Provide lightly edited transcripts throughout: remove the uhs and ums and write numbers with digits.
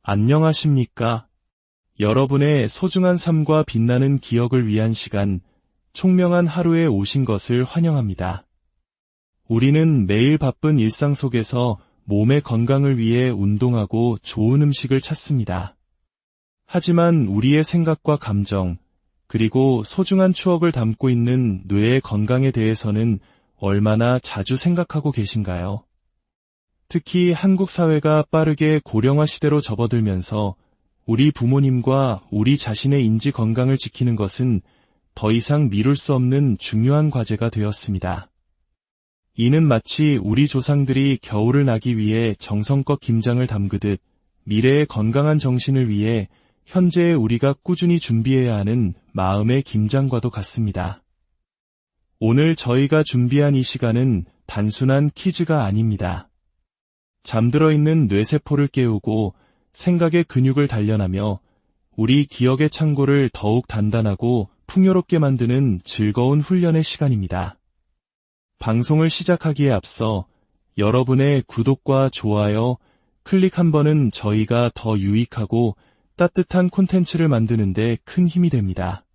안녕하십니까? 여러분의 소중한 삶과 빛나는 기억을 위한 시간, 총명한 하루에 오신 것을 환영합니다. 우리는 매일 바쁜 일상 속에서 몸의 건강을 위해 운동하고 좋은 음식을 찾습니다. 하지만 우리의 생각과 감정, 그리고 소중한 추억을 담고 있는 뇌의 건강에 대해서는 얼마나 자주 생각하고 계신가요? 특히 한국 사회가 빠르게 고령화 시대로 접어들면서 우리 부모님과 우리 자신의 인지 건강을 지키는 것은 더 이상 미룰 수 없는 중요한 과제가 되었습니다. 이는 마치 우리 조상들이 겨울을 나기 위해 정성껏 김장을 담그듯 미래의 건강한 정신을 위해 현재의 우리가 꾸준히 준비해야 하는 마음의 김장과도 같습니다. 오늘 저희가 준비한 이 시간은 단순한 퀴즈가 아닙니다. 잠들어 있는 뇌세포를 깨우고 생각의 근육을 단련하며 우리 기억의 창고를 더욱 단단하고 풍요롭게 만드는 즐거운 훈련의 시간입니다. 방송을 시작하기에 앞서 여러분의 구독과 좋아요, 클릭 한 번은 저희가 더 유익하고 따뜻한 콘텐츠를 만드는 데 큰 힘이 됩니다.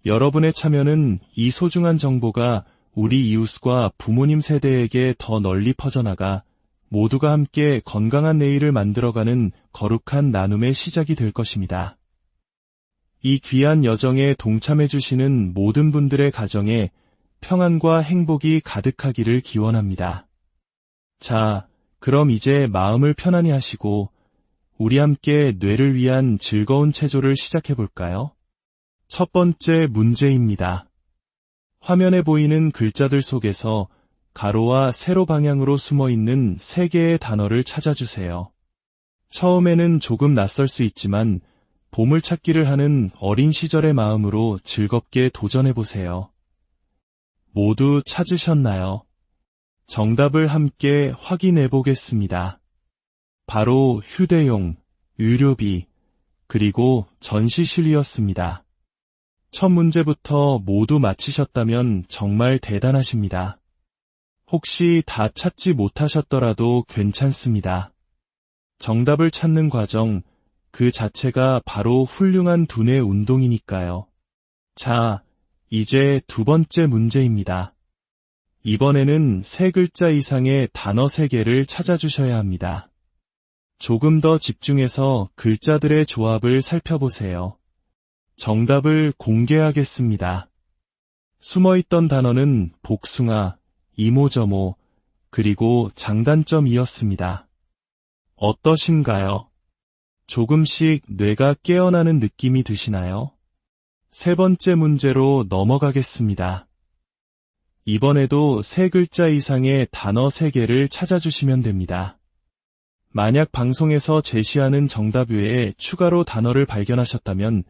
여러분의 참여는 이 소중한 정보가 우리 이웃과 부모님 세대에게 더 널리 퍼져나가 모두가 함께 건강한 내일을 만들어가는 거룩한 나눔의 시작이 될 것입니다. 이 귀한 여정에 동참해주시는 모든 분들의 가정에 평안과 행복이 가득하기를 기원합니다. 자, 그럼 이제 마음을 편안히 하시고 우리 함께 뇌를 위한 즐거운 체조를 시작해볼까요? 첫 번째 문제입니다. 화면에 보이는 글자들 속에서 가로와 세로 방향으로 숨어있는 3개의 단어를 찾아주세요. 처음에는 조금 낯설 수 있지만 보물찾기를 하는 어린 시절의 마음으로 즐겁게 도전해보세요. 모두 찾으셨나요? 정답을 함께 확인해보겠습니다. 바로 휴대용, 의료비, 그리고 전시실이었습니다. 첫 문제부터 모두 맞히셨다면 정말 대단하십니다. 혹시 다 찾지 못하셨더라도 괜찮습니다. 정답을 찾는 과정, 그 자체가 바로 훌륭한 두뇌 운동이니까요. 자, 이제 두 번째 문제입니다. 이번에는 3글자 이상의 단어 3개를 찾아주셔야 합니다. 조금 더 집중해서 글자들의 조합을 살펴보세요. 정답을 공개하겠습니다. 숨어있던 단어는 복숭아, 이모저모, 그리고 장단점이었습니다. 어떠신가요? 조금씩 뇌가 깨어나는 느낌이 드시나요? 세 번째 문제로 넘어가겠습니다. 이번에도 3글자 이상의 단어 3개를 찾아주시면 됩니다. 만약 방송에서 제시하는 정답 외에 추가로 단어를 발견하셨다면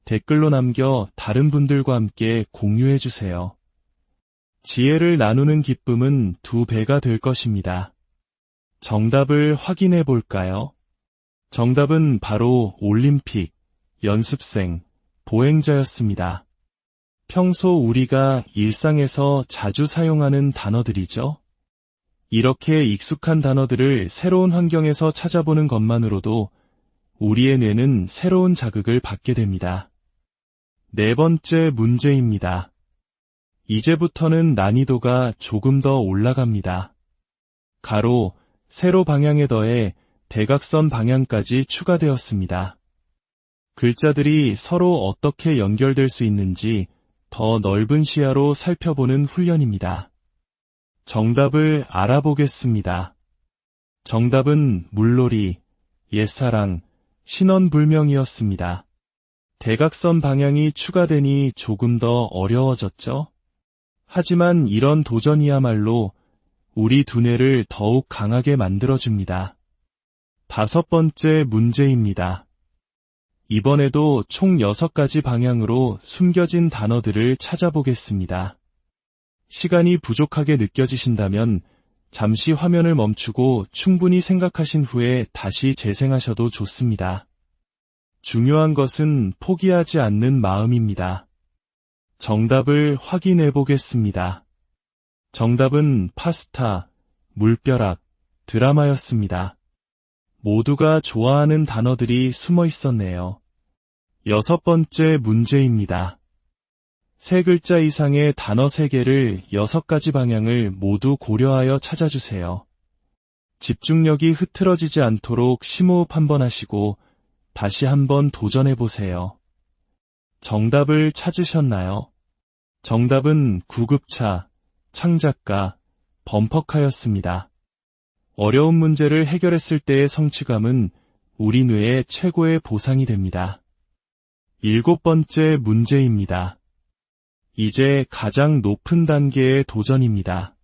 댓글로 남겨 다른 분들과 함께 공유해주세요. 지혜를 나누는 기쁨은 2배가 될 것입니다. 정답을 확인해 볼까요? 정답은 바로 올림픽, 연습생, 보행자였습니다. 평소 우리가 일상에서 자주 사용하는 단어들이죠. 이렇게 익숙한 단어들을 새로운 환경에서 찾아보는 것만으로도 우리의 뇌는 새로운 자극을 받게 됩니다. 네 번째 문제입니다. 이제부터는 난이도가 조금 더 올라갑니다. 가로, 세로 방향에 더해 대각선 방향까지 추가되었습니다. 글자들이 서로 어떻게 연결될 수 있는지 더 넓은 시야로 살펴보는 훈련입니다. 정답을 알아보겠습니다. 정답은 물놀이, 옛사랑, 신혼불명이었습니다. 대각선 방향이 추가되니 조금 더 어려워졌죠? 하지만 이런 도전이야말로 우리 두뇌를 더욱 강하게 만들어줍니다. 5번째 문제입니다. 이번에도 총 6가지 방향으로 숨겨진 단어들을 찾아보겠습니다. 시간이 부족하게 느껴지신다면 잠시 화면을 멈추고 충분히 생각하신 후에 다시 재생하셔도 좋습니다. 중요한 것은 포기하지 않는 마음입니다. 정답을 확인해 보겠습니다. 정답은 파스타, 물벼락, 드라마였습니다. 모두가 좋아하는 단어들이 숨어 있었네요. 6번째 문제입니다. 3글자 이상의 단어 3개를 6가지 방향을 모두 고려하여 찾아주세요. 집중력이 흐트러지지 않도록 심호흡 한번 하시고 다시 한번 도전해보세요. 정답을 찾으셨나요? 정답은 구급차, 창작가, 범퍼카였습니다. 어려운 문제를 해결했을 때의 성취감은 우리 뇌의 최고의 보상이 됩니다. 7번째 문제입니다. 이제 가장 높은 단계의 도전입니다.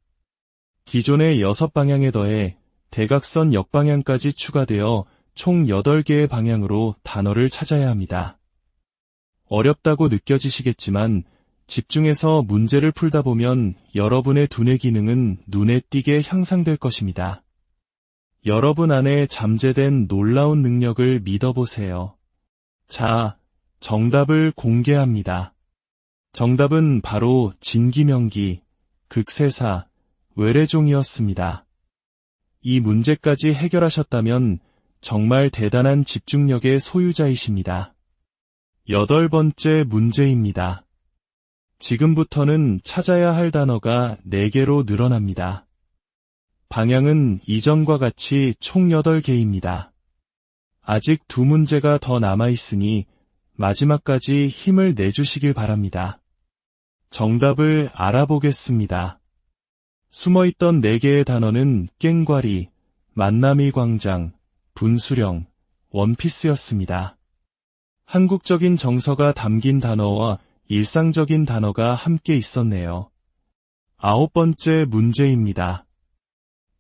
기존의 6방향에 더해 대각선 역방향까지 추가되어 총 8개의 방향으로 단어를 찾아야 합니다. 어렵다고 느껴지시겠지만 집중해서 문제를 풀다 보면 여러분의 두뇌 기능은 눈에 띄게 향상될 것입니다. 여러분 안에 잠재된 놀라운 능력을 믿어보세요. 자, 정답을 공개합니다. 정답은 바로 진기명기, 극세사, 외래종이었습니다. 이 문제까지 해결하셨다면 정말 대단한 집중력의 소유자이십니다. 8번째 문제입니다. 지금부터는 찾아야 할 단어가 4개로 늘어납니다. 방향은 이전과 같이 총 8개입니다. 아직 2문제가 더 남아있으니 마지막까지 힘을 내주시길 바랍니다. 정답을 알아보겠습니다. 숨어있던 4개의 단어는 깽과리, 만남이 광장, 분수령, 원피스였습니다. 한국적인 정서가 담긴 단어와 일상적인 단어가 함께 있었네요. 9번째 문제입니다.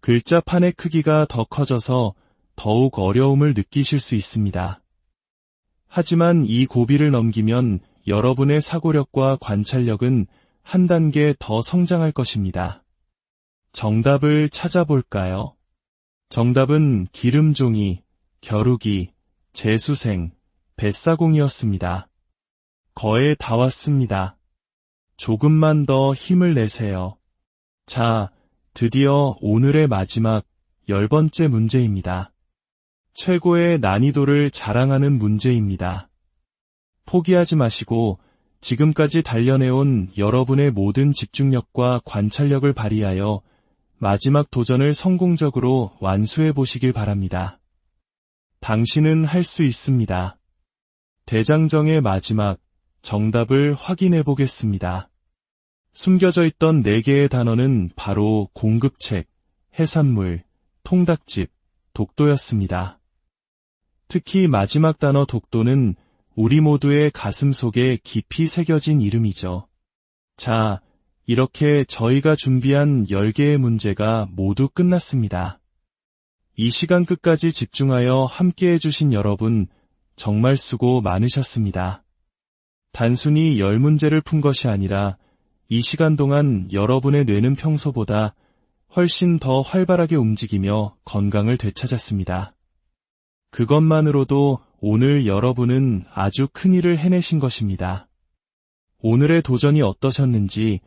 글자판의 크기가 더 커져서 더욱 어려움을 느끼실 수 있습니다. 하지만 이 고비를 넘기면 여러분의 사고력과 관찰력은 한 단계 더 성장할 것입니다. 정답을 찾아볼까요? 정답은 기름종이, 겨루기, 재수생, 뱃사공이었습니다. 거의 다 왔습니다. 조금만 더 힘을 내세요. 자, 드디어 오늘의 마지막 10번째 문제입니다. 최고의 난이도를 자랑하는 문제입니다. 포기하지 마시고 지금까지 단련해온 여러분의 모든 집중력과 관찰력을 발휘하여 마지막 도전을 성공적으로 완수해 보시길 바랍니다. 당신은 할 수 있습니다. 대장정의 마지막 정답을 확인해 보겠습니다. 숨겨져 있던 4개의 단어는 바로 공급책, 해산물, 통닭집, 독도였습니다. 특히 마지막 단어 독도는 우리 모두의 가슴 속에 깊이 새겨진 이름이죠. 자, 이렇게 저희가 준비한 10개의 문제가 모두 끝났습니다. 이 시간 끝까지 집중하여 함께해 주신 여러분, 정말 수고 많으셨습니다. 단순히 10문제를 푼 것이 아니라 이 시간 동안 여러분의 뇌는 평소보다 훨씬 더 활발하게 움직이며 건강을 되찾았습니다. 그것만으로도 오늘 여러분은 아주 큰일을 해내신 것입니다. 오늘의 도전이 어떠셨는지,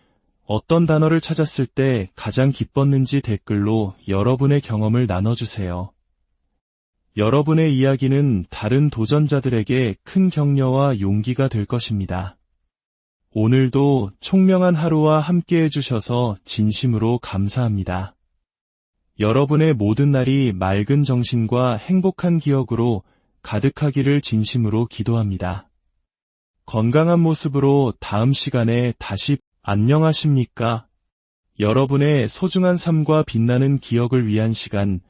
어떤 단어를 찾았을 때 가장 기뻤는지 댓글로 여러분의 경험을 나눠주세요. 여러분의 이야기는 다른 도전자들에게 큰 격려와 용기가 될 것입니다. 오늘도 총명한 하루와 함께 해주셔서 진심으로 감사합니다. 여러분의 모든 날이 맑은 정신과 행복한 기억으로 가득하기를 진심으로 기도합니다. 건강한 모습으로 다음 시간에 다시 안녕하십니까? 여러분의 소중한 삶과 빛나는 기억을 위한 시간,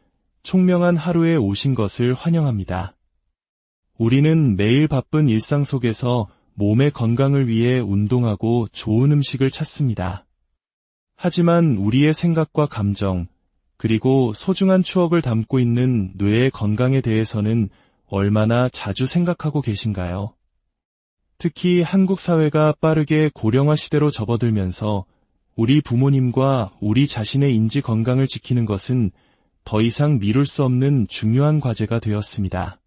총명한 하루에 오신 것을 환영합니다. 우리는 매일 바쁜 일상 속에서 몸의 건강을 위해 운동하고 좋은 음식을 찾습니다. 하지만 우리의 생각과 감정, 그리고 소중한 추억을 담고 있는 뇌의 건강에 대해서는 얼마나 자주 생각하고 계신가요? 특히 한국 사회가 빠르게 고령화 시대로 접어들면서 우리 부모님과 우리 자신의 인지 건강을 지키는 것은 더 이상 미룰 수 없는 중요한 과제가 되었습니다.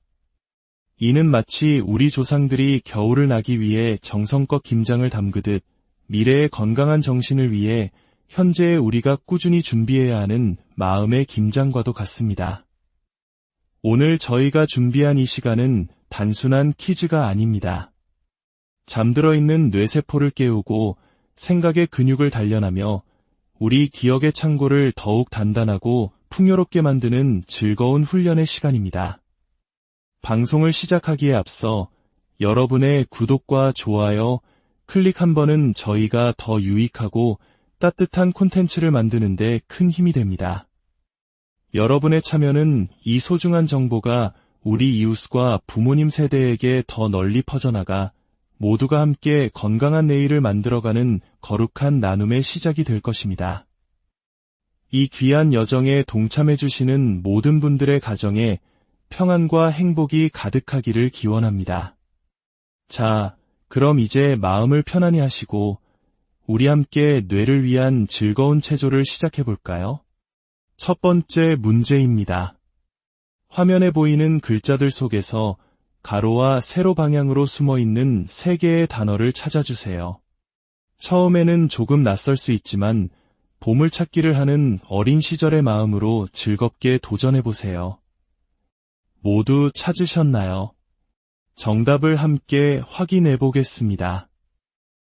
이는 마치 우리 조상들이 겨울을 나기 위해 정성껏 김장을 담그듯 미래의 건강한 정신을 위해 현재의 우리가 꾸준히 준비해야 하는 마음의 김장과도 같습니다. 오늘 저희가 준비한 이 시간은 단순한 퀴즈가 아닙니다. 잠들어 있는 뇌세포를 깨우고 생각의 근육을 단련하며 우리 기억의 창고를 더욱 단단하고 풍요롭게 만드는 즐거운 훈련의 시간입니다. 방송을 시작하기에 앞서 여러분의 구독과 좋아요, 클릭 한 번은 저희가 더 유익하고 따뜻한 콘텐츠를 만드는 데 큰 힘이 됩니다. 여러분의 참여는 이 소중한 정보가 우리 이웃과 부모님 세대에게 더 널리 퍼져나가 모두가 함께 건강한 내일을 만들어가는 거룩한 나눔의 시작이 될 것입니다. 이 귀한 여정에 동참해주시는 모든 분들의 가정에 평안과 행복이 가득하기를 기원합니다. 자, 그럼 이제 마음을 편안히 하시고 우리 함께 뇌를 위한 즐거운 체조를 시작해볼까요? 첫 번째 문제입니다. 화면에 보이는 글자들 속에서 가로와 세로 방향으로 숨어있는 3개의 단어를 찾아주세요. 처음에는 조금 낯설 수 있지만 보물찾기를 하는 어린 시절의 마음으로 즐겁게 도전해보세요. 모두 찾으셨나요? 정답을 함께 확인해보겠습니다.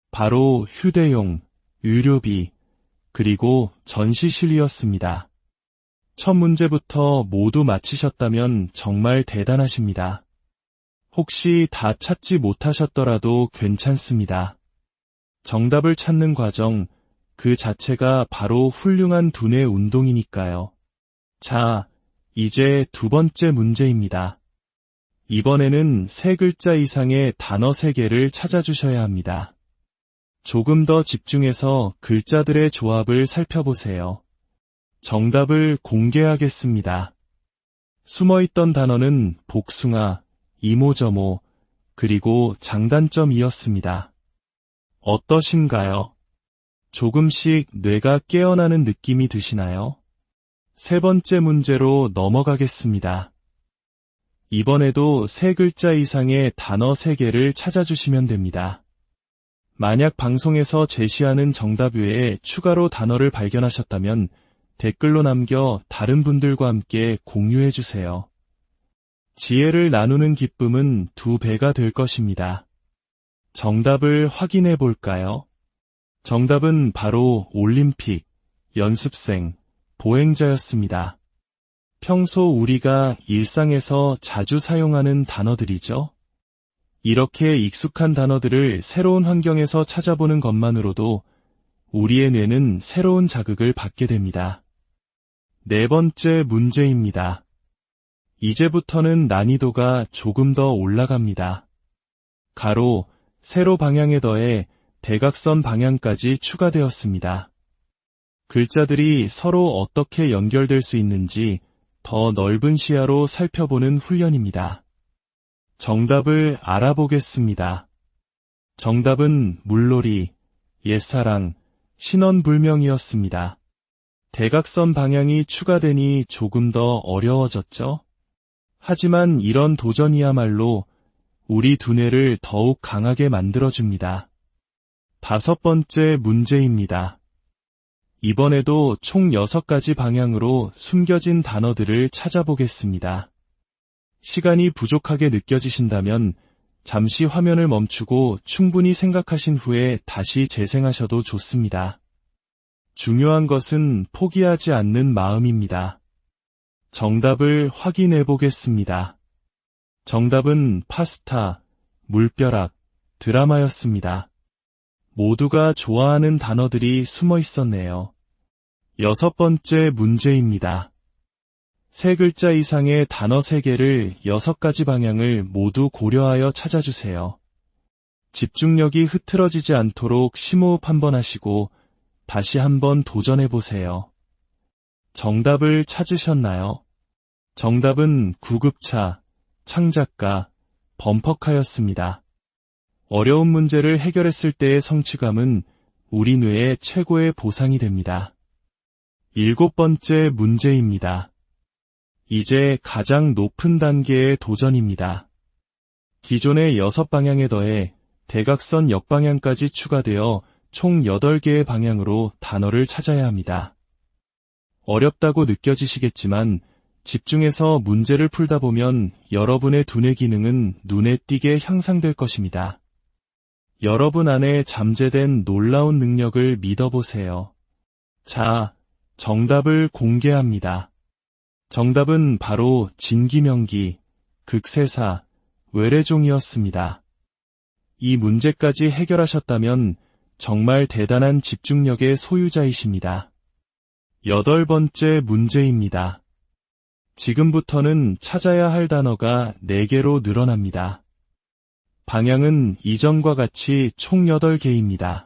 바로 휴대용, 의료비, 그리고 전시실이었습니다. 첫 문제부터 모두 맞히셨다면 정말 대단하십니다. 혹시 다 찾지 못하셨더라도 괜찮습니다. 정답을 찾는 과정, 그 자체가 바로 훌륭한 두뇌 운동이니까요. 자, 이제 두 번째 문제입니다. 이번에는 3글자 이상의 단어 3개를 찾아주셔야 합니다. 조금 더 집중해서 글자들의 조합을 살펴보세요. 정답을 공개하겠습니다. 숨어있던 단어는 복숭아, 이모저모, 그리고 장단점이었습니다. 어떠신가요? 조금씩 뇌가 깨어나는 느낌이 드시나요? 세 번째 문제로 넘어가겠습니다. 이번에도 3글자 이상의 단어 3개를 찾아주시면 됩니다. 만약 방송에서 제시하는 정답 외에 추가로 단어를 발견하셨다면 댓글로 남겨 다른 분들과 함께 공유해주세요. 지혜를 나누는 기쁨은 2배가 될 것입니다. 정답을 확인해 볼까요? 정답은 바로 올림픽, 연습생, 보행자였습니다. 평소 우리가 일상에서 자주 사용하는 단어들이죠. 이렇게 익숙한 단어들을 새로운 환경에서 찾아보는 것만으로도 우리의 뇌는 새로운 자극을 받게 됩니다. 네 번째 문제입니다. 이제부터는 난이도가 조금 더 올라갑니다. 가로, 세로 방향에 더해 대각선 방향까지 추가되었습니다. 글자들이 서로 어떻게 연결될 수 있는지 더 넓은 시야로 살펴보는 훈련입니다. 정답을 알아보겠습니다. 정답은 물놀이, 옛사랑, 신혼불명이었습니다. 대각선 방향이 추가되니 조금 더 어려워졌죠? 하지만 이런 도전이야말로 우리 두뇌를 더욱 강하게 만들어줍니다. 5번째 문제입니다. 이번에도 총 6가지 방향으로 숨겨진 단어들을 찾아보겠습니다. 시간이 부족하게 느껴지신다면 잠시 화면을 멈추고 충분히 생각하신 후에 다시 재생하셔도 좋습니다. 중요한 것은 포기하지 않는 마음입니다. 정답을 확인해 보겠습니다. 정답은 파스타, 물벼락, 드라마였습니다. 모두가 좋아하는 단어들이 숨어 있었네요. 6번째 문제입니다. 3글자 이상의 단어 3개를 6가지 방향을 모두 고려하여 찾아주세요. 집중력이 흐트러지지 않도록 심호흡 한번 하시고 다시 한번 도전해보세요. 정답을 찾으셨나요? 정답은 구급차, 창작가, 범퍼카였습니다. 어려운 문제를 해결했을 때의 성취감은 우리 뇌의 최고의 보상이 됩니다. 7번째 문제입니다. 이제 가장 높은 단계의 도전입니다. 기존의 6방향에 더해 대각선 역방향까지 추가되어 총 8개의 방향으로 단어를 찾아야 합니다. 어렵다고 느껴지시겠지만 집중해서 문제를 풀다 보면 여러분의 두뇌 기능은 눈에 띄게 향상될 것입니다. 여러분 안에 잠재된 놀라운 능력을 믿어보세요. 자, 정답을 공개합니다. 정답은 바로 진기명기, 극세사, 외래종이었습니다. 이 문제까지 해결하셨다면 정말 대단한 집중력의 소유자이십니다. 8번째 문제입니다. 지금부터는 찾아야 할 단어가 4개로 늘어납니다. 방향은 이전과 같이 총 8개입니다.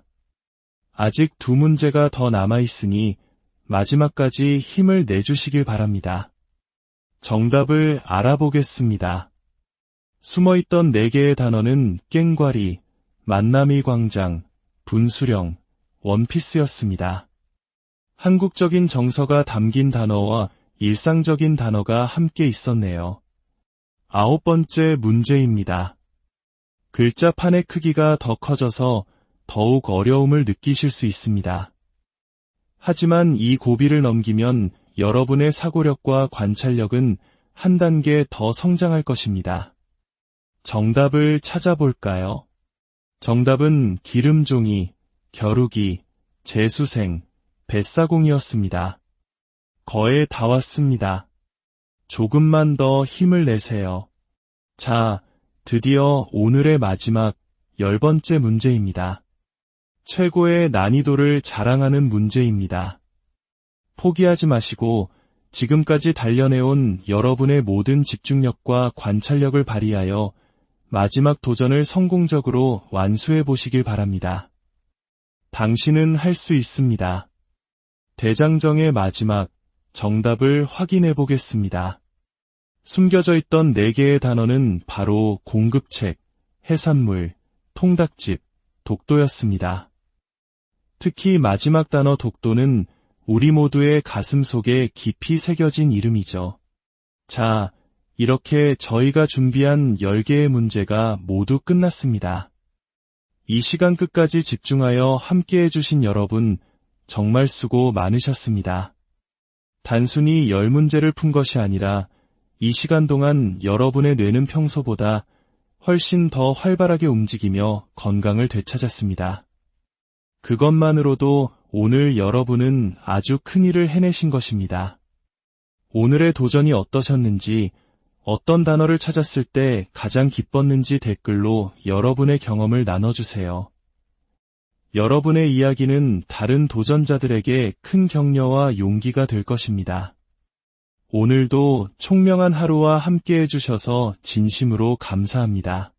아직 2문제가 더 남아있으니 마지막까지 힘을 내주시길 바랍니다. 정답을 알아보겠습니다. 숨어있던 4개의 단어는 깽과리, 만남이 광장, 분수령, 원피스였습니다. 한국적인 정서가 담긴 단어와 일상적인 단어가 함께 있었네요. 9번째 문제입니다. 글자판의 크기가 더 커져서 더욱 어려움을 느끼실 수 있습니다. 하지만 이 고비를 넘기면 여러분의 사고력과 관찰력은 한 단계 더 성장할 것입니다. 정답을 찾아볼까요? 정답은 기름종이, 겨루기, 재수생, 뱃사공이었습니다. 거의 다 왔습니다. 조금만 더 힘을 내세요. 자, 드디어 오늘의 마지막 10번째 문제입니다. 최고의 난이도를 자랑하는 문제입니다. 포기하지 마시고 지금까지 단련해온 여러분의 모든 집중력과 관찰력을 발휘하여 마지막 도전을 성공적으로 완수해 보시길 바랍니다. 당신은 할 수 있습니다. 대장정의 마지막 정답을 확인해 보겠습니다. 숨겨져 있던 4개의 단어는 바로 공급책, 해산물, 통닭집, 독도였습니다. 특히 마지막 단어 독도는 우리 모두의 가슴 속에 깊이 새겨진 이름이죠. 자, 이렇게 저희가 준비한 10개의 문제가 모두 끝났습니다. 이 시간 끝까지 집중하여 함께 해주신 여러분, 정말 수고 많으셨습니다. 단순히 10문제를 푼 것이 아니라 이 시간 동안 여러분의 뇌는 평소보다 훨씬 더 활발하게 움직이며 건강을 되찾았습니다. 그것만으로도 오늘 여러분은 아주 큰일을 해내신 것입니다. 오늘의 도전이 어떠셨는지, 어떤 단어를 찾았을 때 가장 기뻤는지 댓글로 여러분의 경험을 나눠주세요. 여러분의 이야기는 다른 도전자들에게 큰 격려와 용기가 될 것입니다. 오늘도 총명한 하루와 함께 해주셔서 진심으로 감사합니다.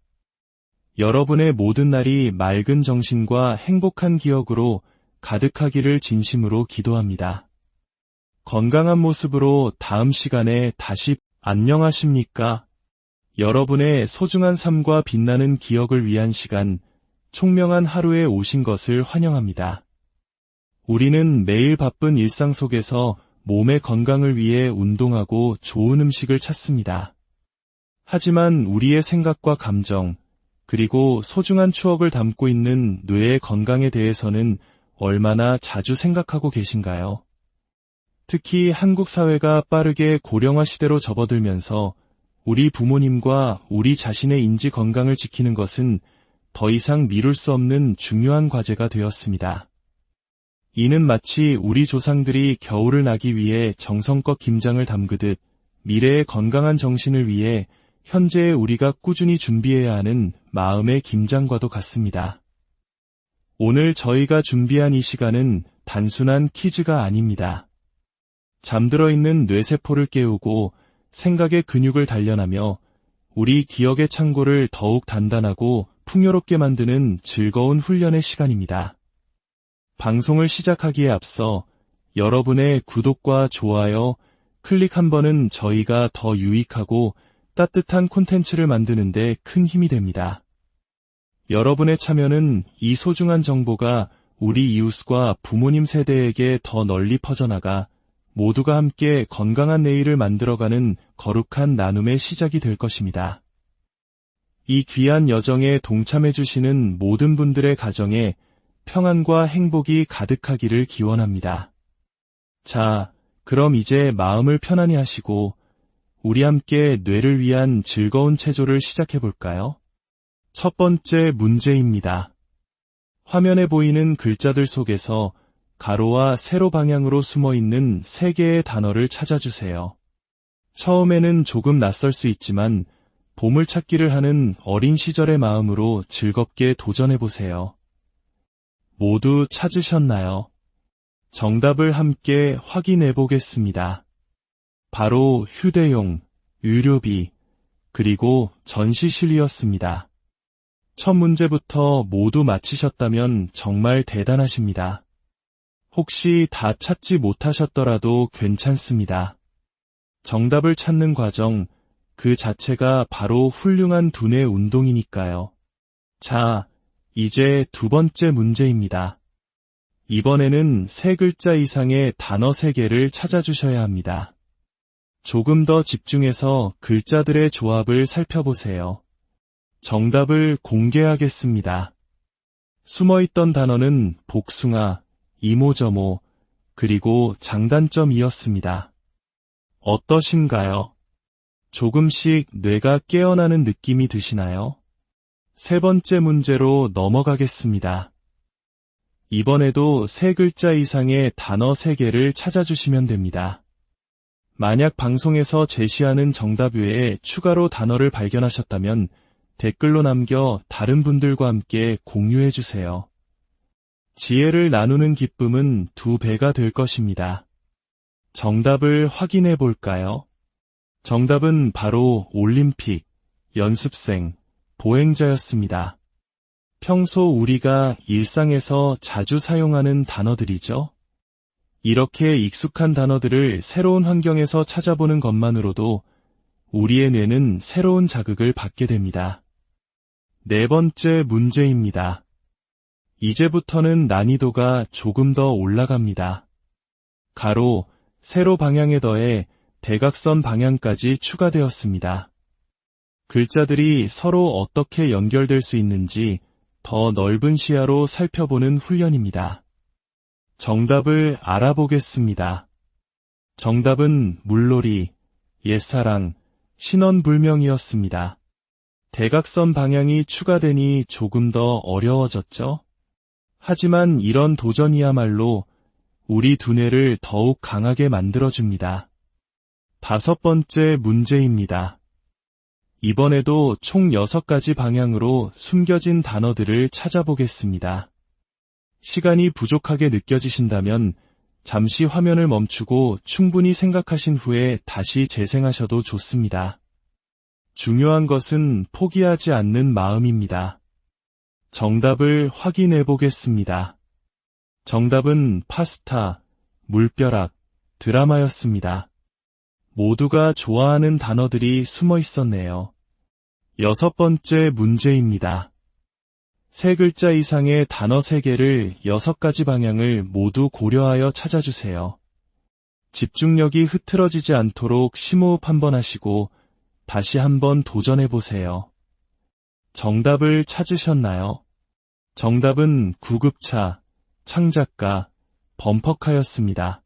여러분의 모든 날이 맑은 정신과 행복한 기억으로 가득하기를 진심으로 기도합니다. 건강한 모습으로 다음 시간에 다시 안녕하십니까? 여러분의 소중한 삶과 빛나는 기억을 위한 시간, 총명한 하루에 오신 것을 환영합니다. 우리는 매일 바쁜 일상 속에서 몸의 건강을 위해 운동하고 좋은 음식을 찾습니다. 하지만 우리의 생각과 감정, 그리고 소중한 추억을 담고 있는 뇌의 건강에 대해서는 얼마나 자주 생각하고 계신가요? 특히 한국 사회가 빠르게 고령화 시대로 접어들면서 우리 부모님과 우리 자신의 인지 건강을 지키는 것은 더 이상 미룰 수 없는 중요한 과제가 되었습니다. 이는 마치 우리 조상들이 겨울을 나기 위해 정성껏 김장을 담그듯 미래의 건강한 정신을 위해 현재의 우리가 꾸준히 준비해야 하는 마음의 김장과도 같습니다. 오늘 저희가 준비한 이 시간은 단순한 퀴즈가 아닙니다. 잠들어 있는 뇌세포를 깨우고 생각의 근육을 단련하며 우리 기억의 창고를 더욱 단단하고 풍요롭게 만드는 즐거운 훈련의 시간입니다. 방송을 시작하기에 앞서 여러분의 구독과 좋아요, 클릭 한 번은 저희가 더 유익하고 따뜻한 콘텐츠를 만드는 데 큰 힘이 됩니다. 여러분의 참여는 이 소중한 정보가 우리 이웃과 부모님 세대에게 더 널리 퍼져나가 모두가 함께 건강한 내일을 만들어가는 거룩한 나눔의 시작이 될 것입니다. 이 귀한 여정에 동참해주시는 모든 분들의 가정에 평안과 행복이 가득하기를 기원합니다. 자, 그럼 이제 마음을 편안히 하시고 우리 함께 뇌를 위한 즐거운 체조를 시작해볼까요? 첫 번째 문제입니다. 화면에 보이는 글자들 속에서 가로와 세로 방향으로 숨어있는 3개의 단어를 찾아주세요. 처음에는 조금 낯설 수 있지만 보물찾기를 하는 어린 시절의 마음으로 즐겁게 도전해보세요. 모두 찾으셨나요? 정답을 함께 확인해보겠습니다. 바로 휴대용, 의료비, 그리고 전시실이었습니다. 첫 문제부터 모두 맞히셨다면 정말 대단하십니다. 혹시 다 찾지 못하셨더라도 괜찮습니다. 정답을 찾는 과정, 그 자체가 바로 훌륭한 두뇌 운동이니까요. 자, 이제 두 번째 문제입니다. 이번에는 3글자 이상의 단어 3개를 찾아주셔야 합니다. 조금 더 집중해서 글자들의 조합을 살펴보세요. 정답을 공개하겠습니다. 숨어있던 단어는 복숭아, 이모저모, 그리고 장단점이었습니다. 어떠신가요? 조금씩 뇌가 깨어나는 느낌이 드시나요? 세 번째 문제로 넘어가겠습니다. 이번에도 3글자 이상의 단어 3개를 찾아주시면 됩니다. 만약 방송에서 제시하는 정답 외에 추가로 단어를 발견하셨다면 댓글로 남겨 다른 분들과 함께 공유해주세요. 지혜를 나누는 기쁨은 2배가 될 것입니다. 정답을 확인해 볼까요? 정답은 바로 올림픽, 연습생, 보행자였습니다. 평소 우리가 일상에서 자주 사용하는 단어들이죠. 이렇게 익숙한 단어들을 새로운 환경에서 찾아보는 것만으로도 우리의 뇌는 새로운 자극을 받게 됩니다. 네 번째 문제입니다. 이제부터는 난이도가 조금 더 올라갑니다. 가로, 세로 방향에 더해 대각선 방향까지 추가되었습니다. 글자들이 서로 어떻게 연결될 수 있는지 더 넓은 시야로 살펴보는 훈련입니다. 정답을 알아보겠습니다. 정답은 물놀이, 옛사랑, 신혼불명이었습니다. 대각선 방향이 추가되니 조금 더 어려워졌죠? 하지만 이런 도전이야말로 우리 두뇌를 더욱 강하게 만들어줍니다. 5번째 문제입니다. 이번에도 총 6가지 방향으로 숨겨진 단어들을 찾아보겠습니다. 시간이 부족하게 느껴지신다면 잠시 화면을 멈추고 충분히 생각하신 후에 다시 재생하셔도 좋습니다. 중요한 것은 포기하지 않는 마음입니다. 정답을 확인해 보겠습니다. 정답은 파스타, 물벼락, 드라마였습니다. 모두가 좋아하는 단어들이 숨어 있었네요. 6번째 문제입니다. 3글자 이상의 단어 3개를 6가지 방향을 모두 고려하여 찾아주세요. 집중력이 흐트러지지 않도록 심호흡 한번 하시고 다시 한번 도전해보세요. 정답을 찾으셨나요? 정답은 구급차, 창작가, 범퍼카였습니다.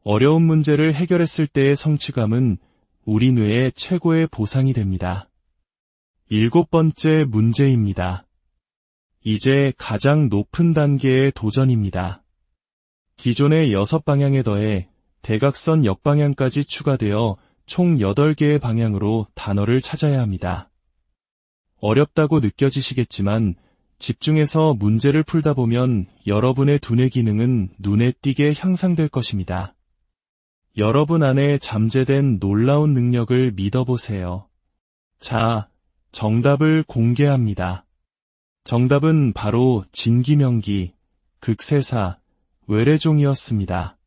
어려운 문제를 해결했을 때의 성취감은 우리 뇌의 최고의 보상이 됩니다. 7번째 문제입니다. 이제 가장 높은 단계의 도전입니다. 기존의 6방향에 더해 대각선 역방향까지 추가되어 총 8개의 방향으로 단어를 찾아야 합니다. 어렵다고 느껴지시겠지만 집중해서 문제를 풀다 보면 여러분의 두뇌 기능은 눈에 띄게 향상될 것입니다. 여러분 안에 잠재된 놀라운 능력을 믿어보세요. 자, 정답을 공개합니다. 정답은 바로 진기명기, 극세사, 외래종이었습니다.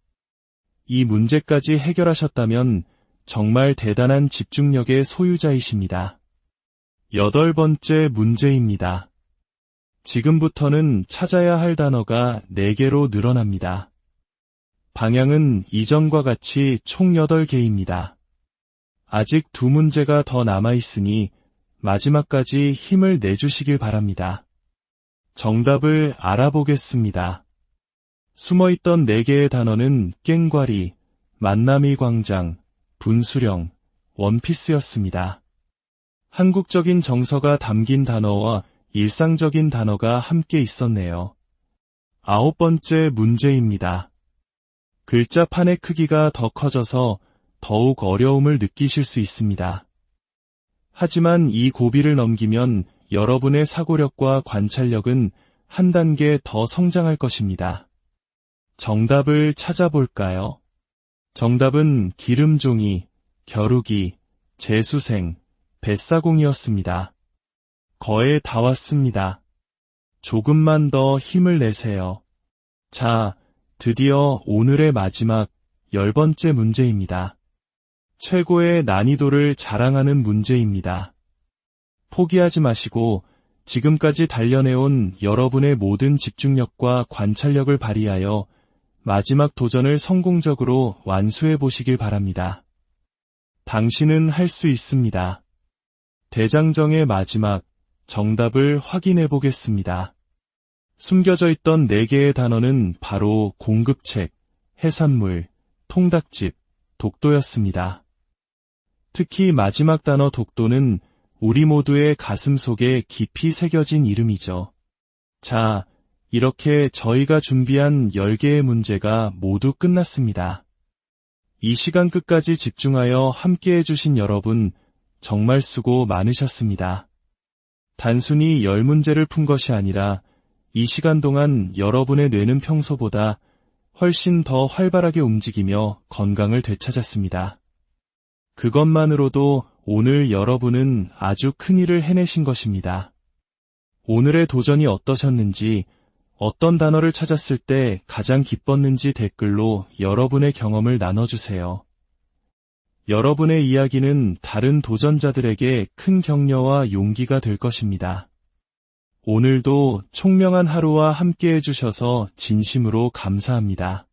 이 문제까지 해결하셨다면 정말 대단한 집중력의 소유자이십니다. 8번째 문제입니다. 지금부터는 찾아야 할 단어가 4개로 늘어납니다. 방향은 이전과 같이 총 8개입니다. 아직 2문제가 더 남아있으니 마지막까지 힘을 내주시길 바랍니다. 정답을 알아보겠습니다. 숨어있던 4개의 단어는 깽과리, 만남이 광장, 분수령, 원피스였습니다. 한국적인 정서가 담긴 단어와 일상적인 단어가 함께 있었네요. 9번째 문제입니다. 글자판의 크기가 더 커져서 더욱 어려움을 느끼실 수 있습니다. 하지만 이 고비를 넘기면 여러분의 사고력과 관찰력은 한 단계 더 성장할 것입니다. 정답을 찾아볼까요? 정답은 기름종이, 겨루기, 재수생, 뱃사공이었습니다. 거의 다 왔습니다. 조금만 더 힘을 내세요. 자, 드디어 오늘의 마지막 10번째 문제입니다. 최고의 난이도를 자랑하는 문제입니다. 포기하지 마시고 지금까지 단련해온 여러분의 모든 집중력과 관찰력을 발휘하여 마지막 도전을 성공적으로 완수해 보시길 바랍니다. 당신은 할 수 있습니다. 대장정의 마지막 정답을 확인해 보겠습니다. 숨겨져 있던 4개의 단어는 바로 공급책, 해산물, 통닭집, 독도였습니다. 특히 마지막 단어 독도는 우리 모두의 가슴 속에 깊이 새겨진 이름이죠. 자, 이렇게 저희가 준비한 10개의 문제가 모두 끝났습니다. 이 시간 끝까지 집중하여 함께해 주신 여러분, 정말 수고 많으셨습니다. 단순히 10문제를 푼 것이 아니라 이 시간 동안 여러분의 뇌는 평소보다 훨씬 더 활발하게 움직이며 건강을 되찾았습니다. 그것만으로도 오늘 여러분은 아주 큰 일을 해내신 것입니다. 오늘의 도전이 어떠셨는지, 어떤 단어를 찾았을 때 가장 기뻤는지 댓글로 여러분의 경험을 나눠주세요. 여러분의 이야기는 다른 도전자들에게 큰 격려와 용기가 될 것입니다. 오늘도 총명한 하루와 함께 해주셔서 진심으로 감사합니다.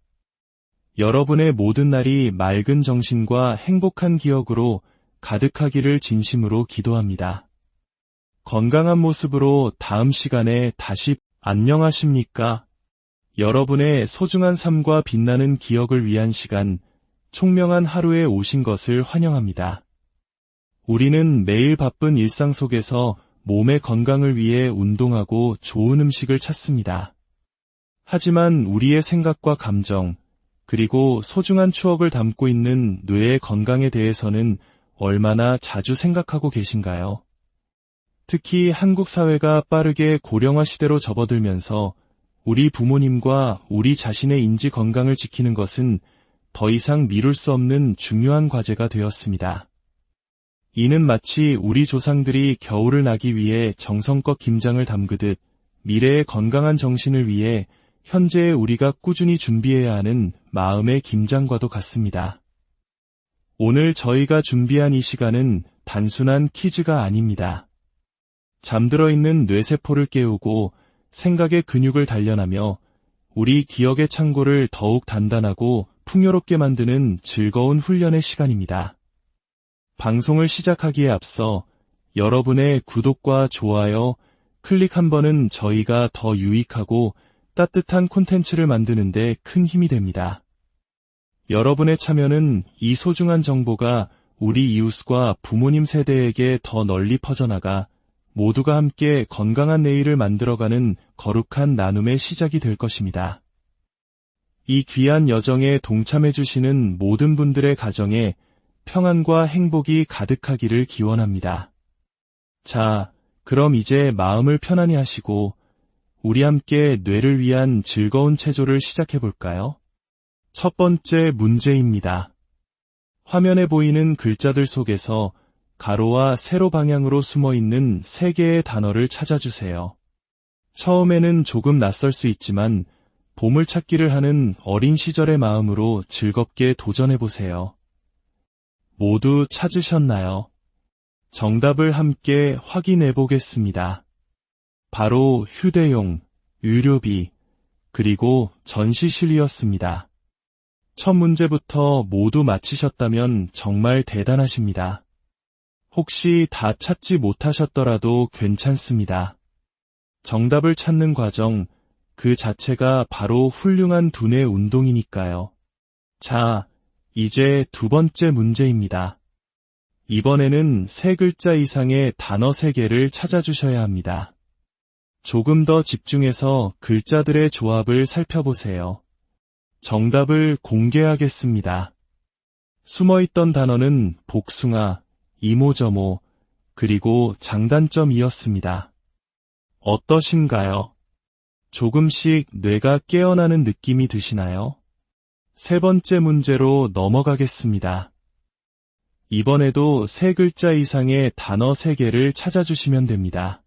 여러분의 모든 날이 맑은 정신과 행복한 기억으로 가득하기를 진심으로 기도합니다. 건강한 모습으로 다음 시간에 다시 안녕하십니까? 여러분의 소중한 삶과 빛나는 기억을 위한 시간, 총명한 하루에 오신 것을 환영합니다. 우리는 매일 바쁜 일상 속에서 몸의 건강을 위해 운동하고 좋은 음식을 찾습니다. 하지만 우리의 생각과 감정, 그리고 소중한 추억을 담고 있는 뇌의 건강에 대해서는 얼마나 자주 생각하고 계신가요? 특히 한국 사회가 빠르게 고령화 시대로 접어들면서 우리 부모님과 우리 자신의 인지 건강을 지키는 것은 더 이상 미룰 수 없는 중요한 과제가 되었습니다. 이는 마치 우리 조상들이 겨울을 나기 위해 정성껏 김장을 담그듯 미래의 건강한 정신을 위해 현재의 우리가 꾸준히 준비해야 하는 마음의 김장과도 같습니다. 오늘 저희가 준비한 이 시간은 단순한 퀴즈가 아닙니다. 잠들어 있는 뇌세포를 깨우고 생각의 근육을 단련하며 우리 기억의 창고를 더욱 단단하고 풍요롭게 만드는 즐거운 훈련의 시간입니다. 방송을 시작하기에 앞서 여러분의 구독과 좋아요, 클릭 한 번은 저희가 더 유익하고 따뜻한 콘텐츠를 만드는 데 큰 힘이 됩니다. 여러분의 참여는 이 소중한 정보가 우리 이웃과 부모님 세대에게 더 널리 퍼져나가 모두가 함께 건강한 내일을 만들어가는 거룩한 나눔의 시작이 될 것입니다. 이 귀한 여정에 동참해주시는 모든 분들의 가정에 평안과 행복이 가득하기를 기원합니다. 자, 그럼 이제 마음을 편안히 하시고 우리 함께 뇌를 위한 즐거운 체조를 시작해볼까요? 첫 번째 문제입니다. 화면에 보이는 글자들 속에서 가로와 세로 방향으로 숨어있는 3개의 단어를 찾아주세요. 처음에는 조금 낯설 수 있지만 보물찾기를 하는 어린 시절의 마음으로 즐겁게 도전해보세요. 모두 찾으셨나요? 정답을 함께 확인해보겠습니다. 바로 휴대용, 의료비, 그리고 전시실이었습니다. 첫 문제부터 모두 맞히셨다면 정말 대단하십니다. 혹시 다 찾지 못하셨더라도 괜찮습니다. 정답을 찾는 과정, 그 자체가 바로 훌륭한 두뇌 운동이니까요. 자, 이제 두 번째 문제입니다. 이번에는 세 글자 이상의 단어 3개를 찾아주셔야 합니다. 조금 더 집중해서 글자들의 조합을 살펴보세요. 정답을 공개하겠습니다. 숨어있던 단어는 복숭아, 이모저모, 그리고 장단점이었습니다. 어떠신가요? 조금씩 뇌가 깨어나는 느낌이 드시나요? 세 번째 문제로 넘어가겠습니다. 이번에도 세 글자 이상의 단어 3개를 찾아주시면 됩니다.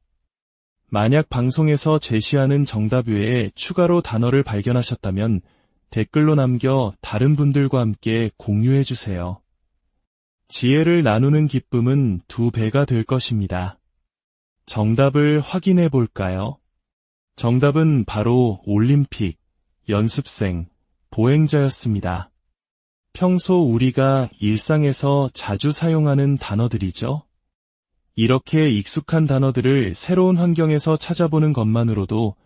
만약 방송에서 제시하는 정답 외에 추가로 단어를 발견하셨다면 댓글로 남겨 다른 분들과 함께 공유해주세요. 지혜를 나누는 기쁨은 2배가 될 것입니다. 정답을 확인해 볼까요? 정답은 바로 올림픽, 연습생, 보행자였습니다. 평소 우리가 일상에서 자주 사용하는 단어들이죠. 이렇게 익숙한 단어들을 새로운 환경에서 찾아보는 것만으로도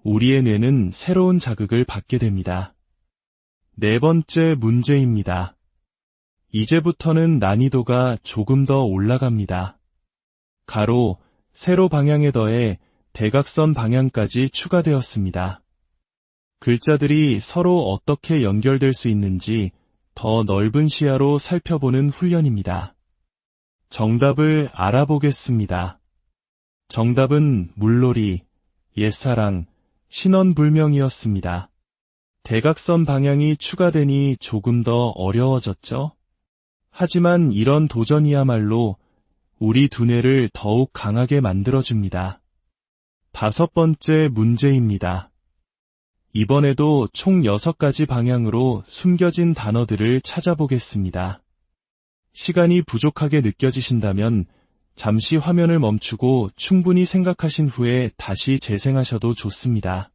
우리의 뇌는 새로운 자극을 받게 됩니다. 네 번째 문제입니다. 이제부터는 난이도가 조금 더 올라갑니다. 가로, 세로 방향에 더해 대각선 방향까지 추가되었습니다. 글자들이 서로 어떻게 연결될 수 있는지 더 넓은 시야로 살펴보는 훈련입니다. 정답을 알아보겠습니다. 정답은 물놀이, 옛사랑, 신혼불명이었습니다. 대각선 방향이 추가되니 조금 더 어려워졌죠? 하지만 이런 도전이야말로 우리 두뇌를 더욱 강하게 만들어줍니다. 5번째 문제입니다. 이번에도 총 6가지 방향으로 숨겨진 단어들을 찾아보겠습니다. 시간이 부족하게 느껴지신다면 잠시 화면을 멈추고 충분히 생각하신 후에 다시 재생하셔도 좋습니다.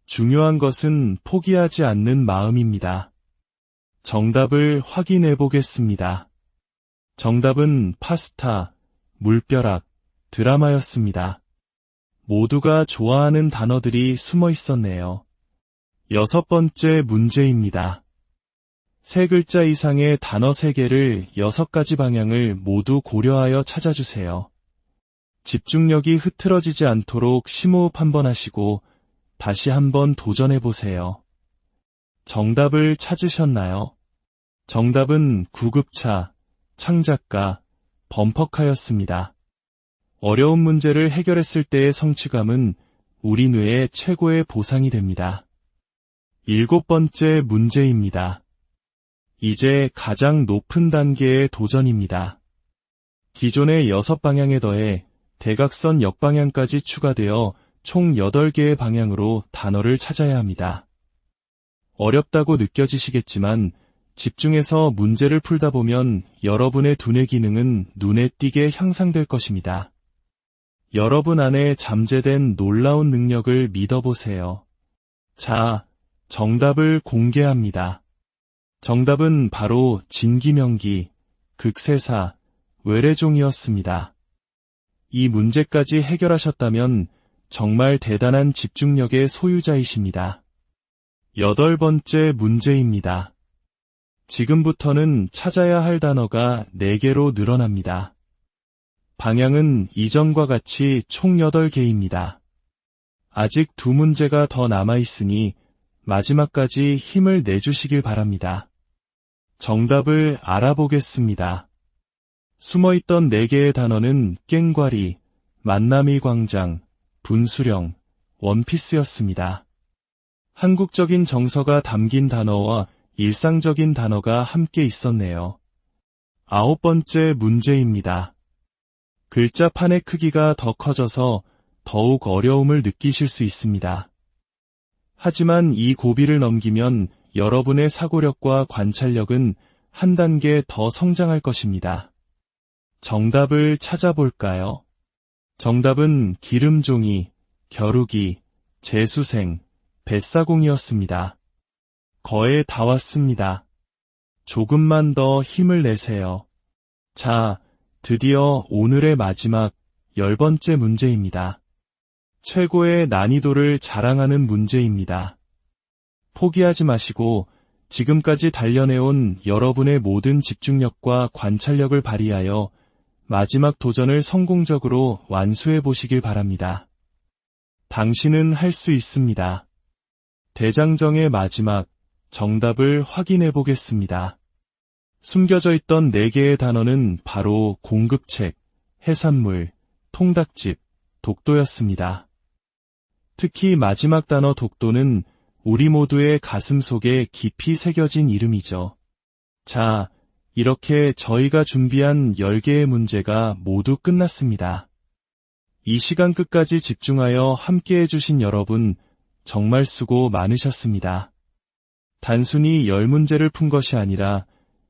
중요한 것은 포기하지 않는 마음입니다. 정답을 확인해 보겠습니다. 정답은 파스타, 물벼락, 드라마였습니다. 모두가 좋아하는 단어들이 숨어 있었네요. 6번째 문제입니다. 세 글자 이상의 단어 3개를 6가지 방향을 모두 고려하여 찾아주세요. 집중력이 흐트러지지 않도록 심호흡 한번 하시고 다시 한번 도전해보세요. 정답을 찾으셨나요? 정답은 구급차, 창작가, 범퍼카였습니다. 어려운 문제를 해결했을 때의 성취감은 우리 뇌의 최고의 보상이 됩니다. 7번째 문제입니다. 이제 가장 높은 단계의 도전입니다. 기존의 6방향에 더해 대각선 역방향까지 추가되어 총 8개의 방향으로 단어를 찾아야 합니다. 어렵다고 느껴지시겠지만 집중해서 문제를 풀다 보면 여러분의 두뇌 기능은 눈에 띄게 향상될 것입니다. 여러분 안에 잠재된 놀라운 능력을 믿어보세요. 자, 정답을 공개합니다. 정답은 바로 진기명기, 극세사, 외래종이었습니다. 이 문제까지 해결하셨다면 정말 대단한 집중력의 소유자이십니다. 8번째 문제입니다. 지금부터는 찾아야 할 단어가 4개로 늘어납니다. 방향은 이전과 같이 총 8개입니다. 아직 2문제가 더 남아있으니 마지막까지 힘을 내주시길 바랍니다. 정답을 알아보겠습니다. 숨어있던 4개의 단어는 깽과리, 만남이 광장, 분수령, 원피스였습니다. 한국적인 정서가 담긴 단어와 일상적인 단어가 함께 있었네요. 9번째 문제입니다. 글자판의 크기가 더 커져서 더욱 어려움을 느끼실 수 있습니다. 하지만 이 고비를 넘기면 여러분의 사고력과 관찰력은 한 단계 더 성장할 것입니다. 정답을 찾아볼까요? 정답은 기름종이, 겨루기, 재수생, 뱃사공이었습니다. 거의 다 왔습니다. 조금만 더 힘을 내세요. 자, 드디어 오늘의 마지막 10번째 문제입니다. 최고의 난이도를 자랑하는 문제입니다. 포기하지 마시고 지금까지 단련해온 여러분의 모든 집중력과 관찰력을 발휘하여 마지막 도전을 성공적으로 완수해 보시길 바랍니다. 당신은 할 수 있습니다. 대장정의 마지막 정답을 확인해 보겠습니다. 숨겨져 있던 4개의 단어는 바로 공급책, 해산물, 통닭집, 독도였습니다. 특히 마지막 단어 독도는 우리 모두의 가슴 속에 깊이 새겨진 이름이죠. 자, 이렇게 저희가 준비한 10개의 문제가 모두 끝났습니다. 이 시간 끝까지 집중하여 함께 해주신 여러분, 정말 수고 많으셨습니다. 단순히 10문제를 푼 것이 아니라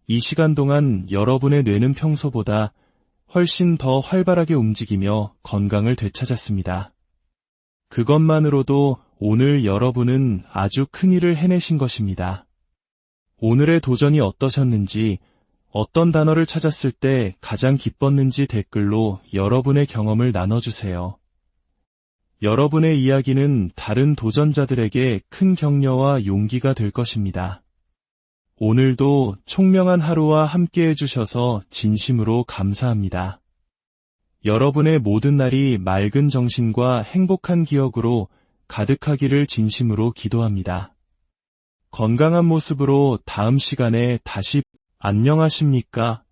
이 시간 동안 여러분의 뇌는 평소보다 훨씬 더 활발하게 움직이며 건강을 되찾았습니다. 그것만으로도 오늘 여러분은 아주 큰일을 해내신 것입니다. 오늘의 도전이 어떠셨는지, 어떤 단어를 찾았을 때 가장 기뻤는지 댓글로 여러분의 경험을 나눠주세요. 여러분의 이야기는 다른 도전자들에게 큰 격려와 용기가 될 것입니다. 오늘도 총명한 하루와 함께 해주셔서 진심으로 감사합니다. 여러분의 모든 날이 맑은 정신과 행복한 기억으로 가득하기를 진심으로 기도합니다. 건강한 모습으로 다음 시간에 다시 안녕하십니까?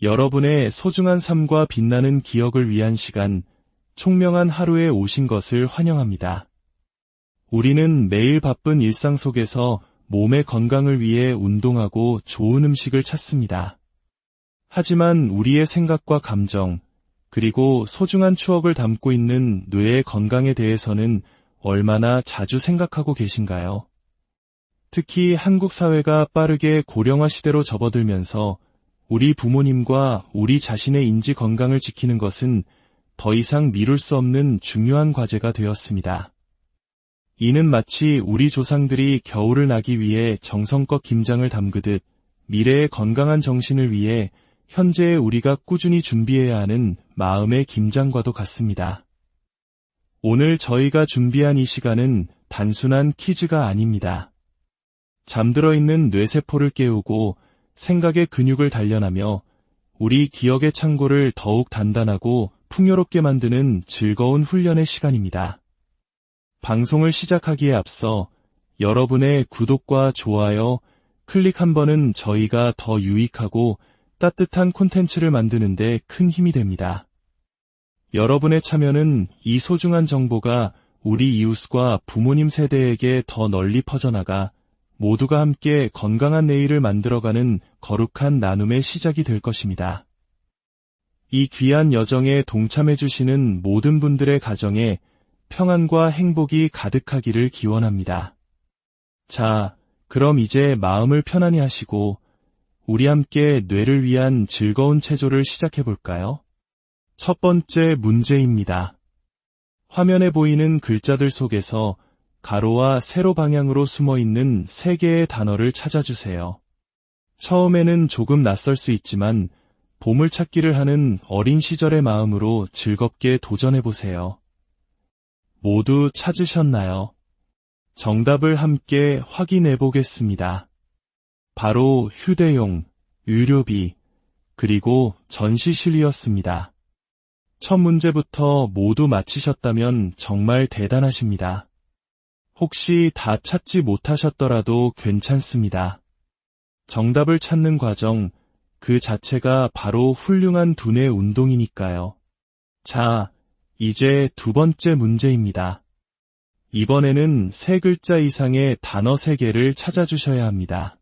여러분의 소중한 삶과 빛나는 기억을 위한 시간, 총명한 하루에 오신 것을 환영합니다. 우리는 매일 바쁜 일상 속에서 몸의 건강을 위해 운동하고 좋은 음식을 찾습니다. 하지만 우리의 생각과 감정, 그리고 소중한 추억을 담고 있는 뇌의 건강에 대해서는 얼마나 자주 생각하고 계신가요? 특히 한국 사회가 빠르게 고령화 시대로 접어들면서 우리 부모님과 우리 자신의 인지 건강을 지키는 것은 더 이상 미룰 수 없는 중요한 과제가 되었습니다. 이는 마치 우리 조상들이 겨울을 나기 위해 정성껏 김장을 담그듯 미래의 건강한 정신을 위해 현재의 우리가 꾸준히 준비해야 하는 마음의 김장과도 같습니다. 오늘 저희가 준비한 이 시간은 단순한 퀴즈가 아닙니다. 잠들어 있는 뇌세포를 깨우고 생각의 근육을 단련하며 우리 기억의 창고를 더욱 단단하고 풍요롭게 만드는 즐거운 훈련의 시간입니다. 방송을 시작하기에 앞서 여러분의 구독과 좋아요, 클릭 한 번은 저희가 더 유익하고 따뜻한 콘텐츠를 만드는 데 큰 힘이 됩니다. 여러분의 참여는 이 소중한 정보가 우리 이웃과 부모님 세대에게 더 널리 퍼져나가 모두가 함께 건강한 내일을 만들어가는 거룩한 나눔의 시작이 될 것입니다. 이 귀한 여정에 동참해주시는 모든 분들의 가정에 평안과 행복이 가득하기를 기원합니다. 자, 그럼 이제 마음을 편안히 하시고 우리 함께 뇌를 위한 즐거운 체조를 시작해볼까요? 첫 번째 문제입니다. 화면에 보이는 글자들 속에서 가로와 세로 방향으로 숨어있는 3개의 단어를 찾아주세요. 처음에는 조금 낯설 수 있지만 보물찾기를 하는 어린 시절의 마음으로 즐겁게 도전해보세요. 모두 찾으셨나요? 정답을 함께 확인해보겠습니다. 바로 휴대용, 의료비, 그리고 전시실이었습니다. 첫 문제부터 모두 맞히셨다면 정말 대단하십니다. 혹시 다 찾지 못하셨더라도 괜찮습니다. 정답을 찾는 과정, 그 자체가 바로 훌륭한 두뇌 운동이니까요. 자, 이제 두 번째 문제입니다. 이번에는 3글자 이상의 단어 3개를 찾아주셔야 합니다.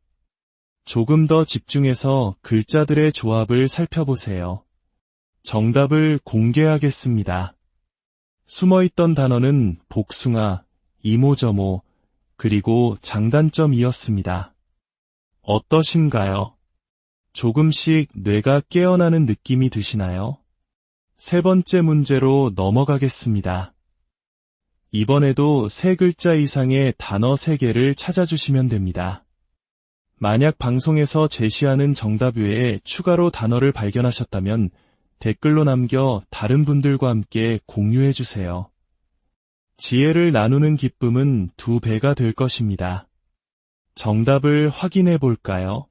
조금 더 집중해서 글자들의 조합을 살펴보세요. 정답을 공개하겠습니다. 숨어있던 단어는 복숭아, 이모저모, 그리고 장단점이었습니다. 어떠신가요? 조금씩 뇌가 깨어나는 느낌이 드시나요? 세 번째 문제로 넘어가겠습니다. 이번에도 3글자 이상의 단어 3개를 찾아주시면 됩니다. 만약 방송에서 제시하는 정답 외에 추가로 단어를 발견하셨다면 댓글로 남겨 다른 분들과 함께 공유해주세요. 지혜를 나누는 기쁨은 2배가 될 것입니다. 정답을 확인해 볼까요?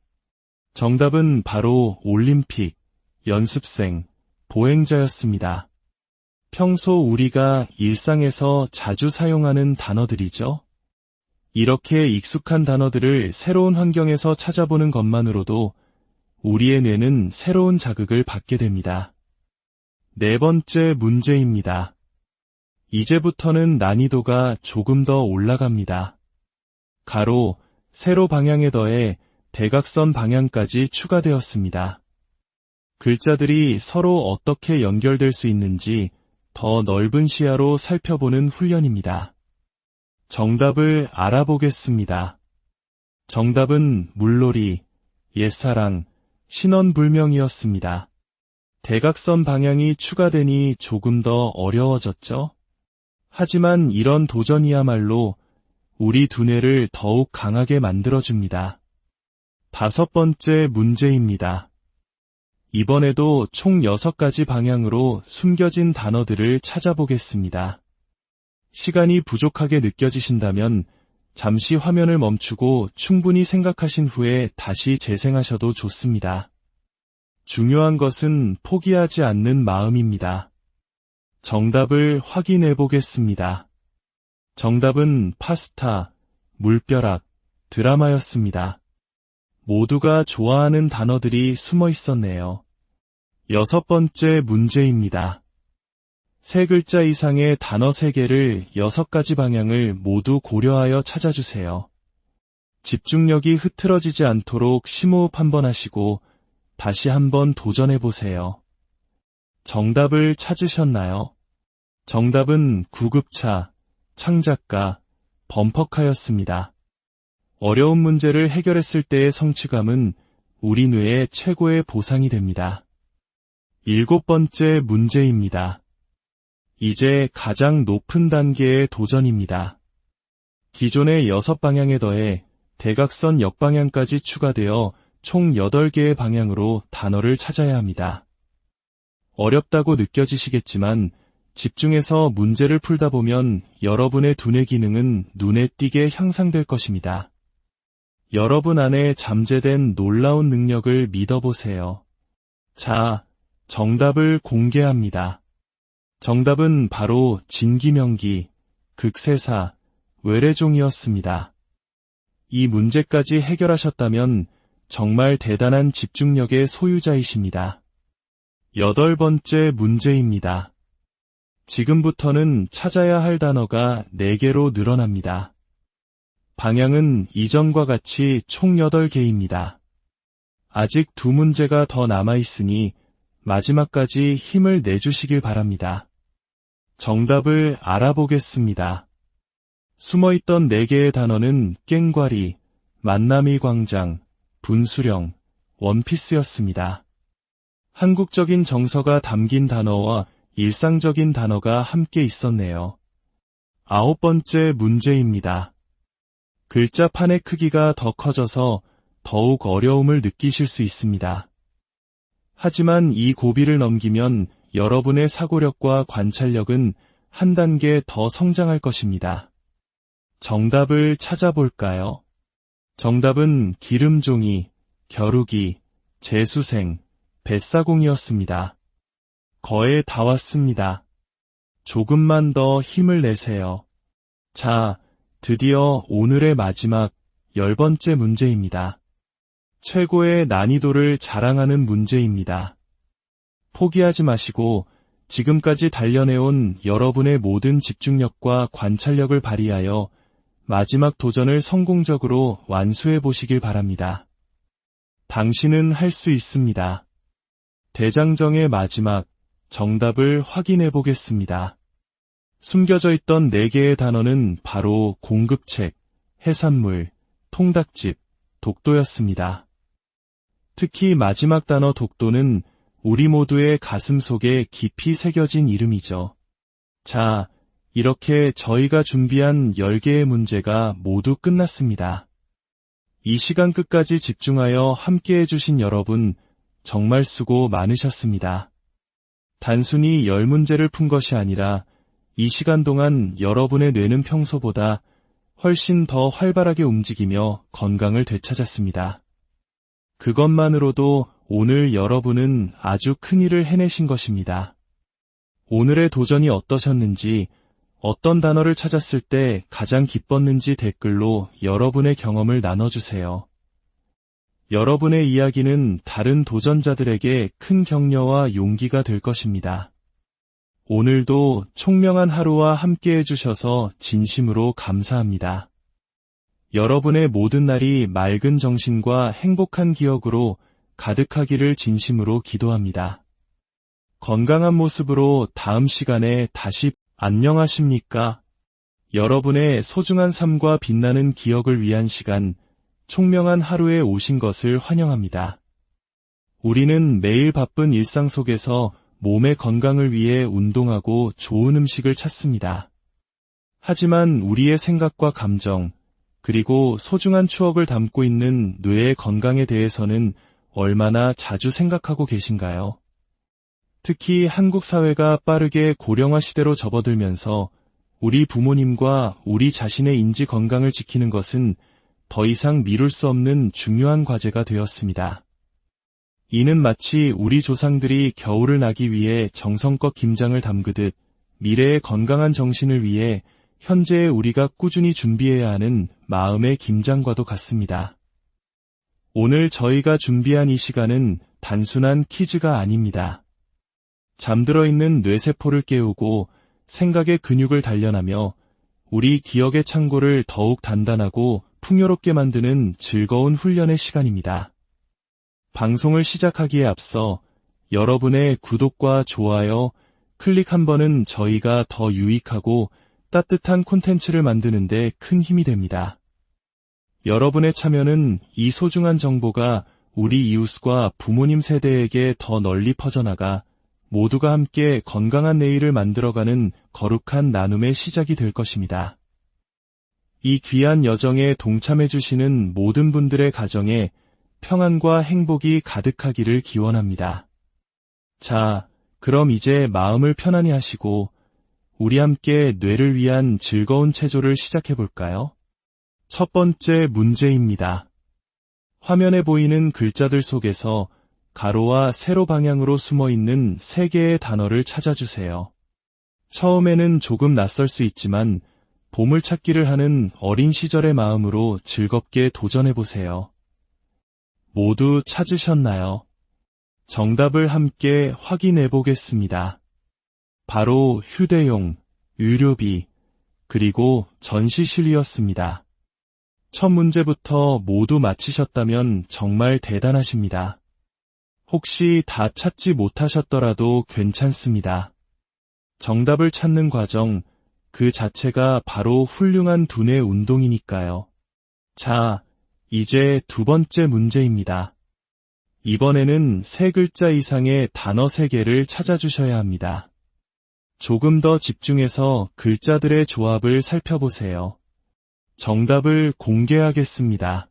정답은 바로 올림픽, 연습생, 보행자였습니다. 평소 우리가 일상에서 자주 사용하는 단어들이죠. 이렇게 익숙한 단어들을 새로운 환경에서 찾아보는 것만으로도 우리의 뇌는 새로운 자극을 받게 됩니다. 네 번째 문제입니다. 이제부터는 난이도가 조금 더 올라갑니다. 가로, 세로 방향에 더해 대각선 방향까지 추가되었습니다. 글자들이 서로 어떻게 연결될 수 있는지 더 넓은 시야로 살펴보는 훈련입니다. 정답을 알아보겠습니다. 정답은 물놀이, 옛사랑, 신혼불명이었습니다. 대각선 방향이 추가되니 조금 더 어려워졌죠? 하지만 이런 도전이야말로 우리 두뇌를 더욱 강하게 만들어줍니다. 다섯 번째 문제입니다. 이번에도 총 6가지 방향으로 숨겨진 단어들을 찾아보겠습니다. 시간이 부족하게 느껴지신다면 잠시 화면을 멈추고 충분히 생각하신 후에 다시 재생하셔도 좋습니다. 중요한 것은 포기하지 않는 마음입니다. 정답을 확인해 보겠습니다. 정답은 파스타, 물벼락, 드라마였습니다. 모두가 좋아하는 단어들이 숨어 있었네요. 여섯 번째 문제입니다. 3글자 이상의 단어 3개를 6가지 방향을 모두 고려하여 찾아주세요. 집중력이 흐트러지지 않도록 심호흡 한번 하시고 다시 한번 도전해보세요. 정답을 찾으셨나요? 정답은 구급차, 창작가, 범퍼카였습니다. 어려운 문제를 해결했을 때의 성취감은 우리 뇌의 최고의 보상이 됩니다. 7번째 문제입니다. 이제 가장 높은 단계의 도전입니다. 기존의 6방향에 더해 대각선 역방향까지 추가되어 총 8개의 방향으로 단어를 찾아야 합니다. 어렵다고 느껴지시겠지만 집중해서 문제를 풀다 보면 여러분의 두뇌 기능은 눈에 띄게 향상될 것입니다. 여러분 안에 잠재된 놀라운 능력을 믿어보세요. 자, 정답을 공개합니다. 정답은 바로 진기명기, 극세사, 외래종이었습니다. 이 문제까지 해결하셨다면 정말 대단한 집중력의 소유자이십니다. 8번째 문제입니다. 지금부터는 찾아야 할 단어가 4개로 늘어납니다. 방향은 이전과 같이 총 8개입니다. 아직 2문제가 더 남아있으니 마지막까지 힘을 내주시길 바랍니다. 정답을 알아보겠습니다. 숨어있던 4개의 단어는 깽과리, 만남이 광장, 분수령, 원피스였습니다. 한국적인 정서가 담긴 단어와 일상적인 단어가 함께 있었네요. 9번째 문제입니다. 글자판의 크기가 더 커져서 더욱 어려움을 느끼실 수 있습니다. 하지만 이 고비를 넘기면 여러분의 사고력과 관찰력은 한 단계 더 성장할 것입니다. 정답을 찾아볼까요? 정답은 기름종이, 겨루기, 재수생, 뱃사공이었습니다. 거의 다 왔습니다. 조금만 더 힘을 내세요. 자, 드디어 오늘의 마지막 10번째 문제입니다. 최고의 난이도를 자랑하는 문제입니다. 포기하지 마시고 지금까지 단련해온 여러분의 모든 집중력과 관찰력을 발휘하여 마지막 도전을 성공적으로 완수해 보시길 바랍니다. 당신은 할 수 있습니다. 대장정의 마지막 정답을 확인해 보겠습니다. 숨겨져 있던 4개의 단어는 바로 공급책, 해산물, 통닭집, 독도였습니다. 특히 마지막 단어 독도는 우리 모두의 가슴 속에 깊이 새겨진 이름이죠. 자, 이렇게 저희가 준비한 10개의 문제가 모두 끝났습니다. 이 시간 끝까지 집중하여 함께해 주신 여러분, 정말 수고 많으셨습니다. 단순히 10문제를 푼 것이 아니라 이 시간 동안 여러분의 뇌는 평소보다 훨씬 더 활발하게 움직이며 건강을 되찾았습니다. 그것만으로도 오늘 여러분은 아주 큰일을 해내신 것입니다. 오늘의 도전이 어떠셨는지, 어떤 단어를 찾았을 때 가장 기뻤는지 댓글로 여러분의 경험을 나눠주세요. 여러분의 이야기는 다른 도전자들에게 큰 격려와 용기가 될 것입니다. 오늘도 총명한 하루와 함께 해주셔서 진심으로 감사합니다. 여러분의 모든 날이 맑은 정신과 행복한 기억으로 가득하기를 진심으로 기도합니다. 건강한 모습으로 다음 시간에 다시 안녕하십니까? 여러분의 소중한 삶과 빛나는 기억을 위한 시간, 총명한 하루에 오신 것을 환영합니다. 우리는 매일 바쁜 일상 속에서 몸의 건강을 위해 운동하고 좋은 음식을 찾습니다. 하지만 우리의 생각과 감정, 그리고 소중한 추억을 담고 있는 뇌의 건강에 대해서는 얼마나 자주 생각하고 계신가요? 특히 한국 사회가 빠르게 고령화 시대로 접어들면서 우리 부모님과 우리 자신의 인지 건강을 지키는 것은 더 이상 미룰 수 없는 중요한 과제가 되었습니다. 이는 마치 우리 조상들이 겨울을 나기 위해 정성껏 김장을 담그듯 미래의 건강한 정신을 위해 현재의 우리가 꾸준히 준비해야 하는 마음의 김장과도 같습니다. 오늘 저희가 준비한 이 시간은 단순한 퀴즈가 아닙니다. 잠들어 있는 뇌세포를 깨우고 생각의 근육을 단련하며 우리 기억의 창고를 더욱 단단하고 풍요롭게 만드는 즐거운 훈련의 시간입니다. 방송을 시작하기에 앞서 여러분의 구독과 좋아요, 클릭 한 번은 저희가 더 유익하고 따뜻한 콘텐츠를 만드는 데 큰 힘이 됩니다. 여러분의 참여는 이 소중한 정보가 우리 이웃과 부모님 세대에게 더 널리 퍼져나가 모두가 함께 건강한 내일을 만들어가는 거룩한 나눔의 시작이 될 것입니다. 이 귀한 여정에 동참해주시는 모든 분들의 가정에 평안과 행복이 가득하기를 기원합니다. 자, 그럼 이제 마음을 편안히 하시고 우리 함께 뇌를 위한 즐거운 체조를 시작해볼까요? 첫 번째 문제입니다. 화면에 보이는 글자들 속에서 가로와 세로 방향으로 숨어있는 3개의 단어를 찾아주세요. 처음에는 조금 낯설 수 있지만 보물찾기를 하는 어린 시절의 마음으로 즐겁게 도전해보세요. 모두 찾으셨나요? 정답을 함께 확인해보겠습니다. 바로 휴대용, 의료비, 그리고 전시실이었습니다. 첫 문제부터 모두 맞히셨다면 정말 대단하십니다. 혹시 다 찾지 못하셨더라도 괜찮습니다. 정답을 찾는 과정, 그 자체가 바로 훌륭한 두뇌 운동이니까요. 자, 이제 두 번째 문제입니다. 이번에는 3글자 이상의 단어 3개를 찾아주셔야 합니다. 조금 더 집중해서 글자들의 조합을 살펴보세요. 정답을 공개하겠습니다.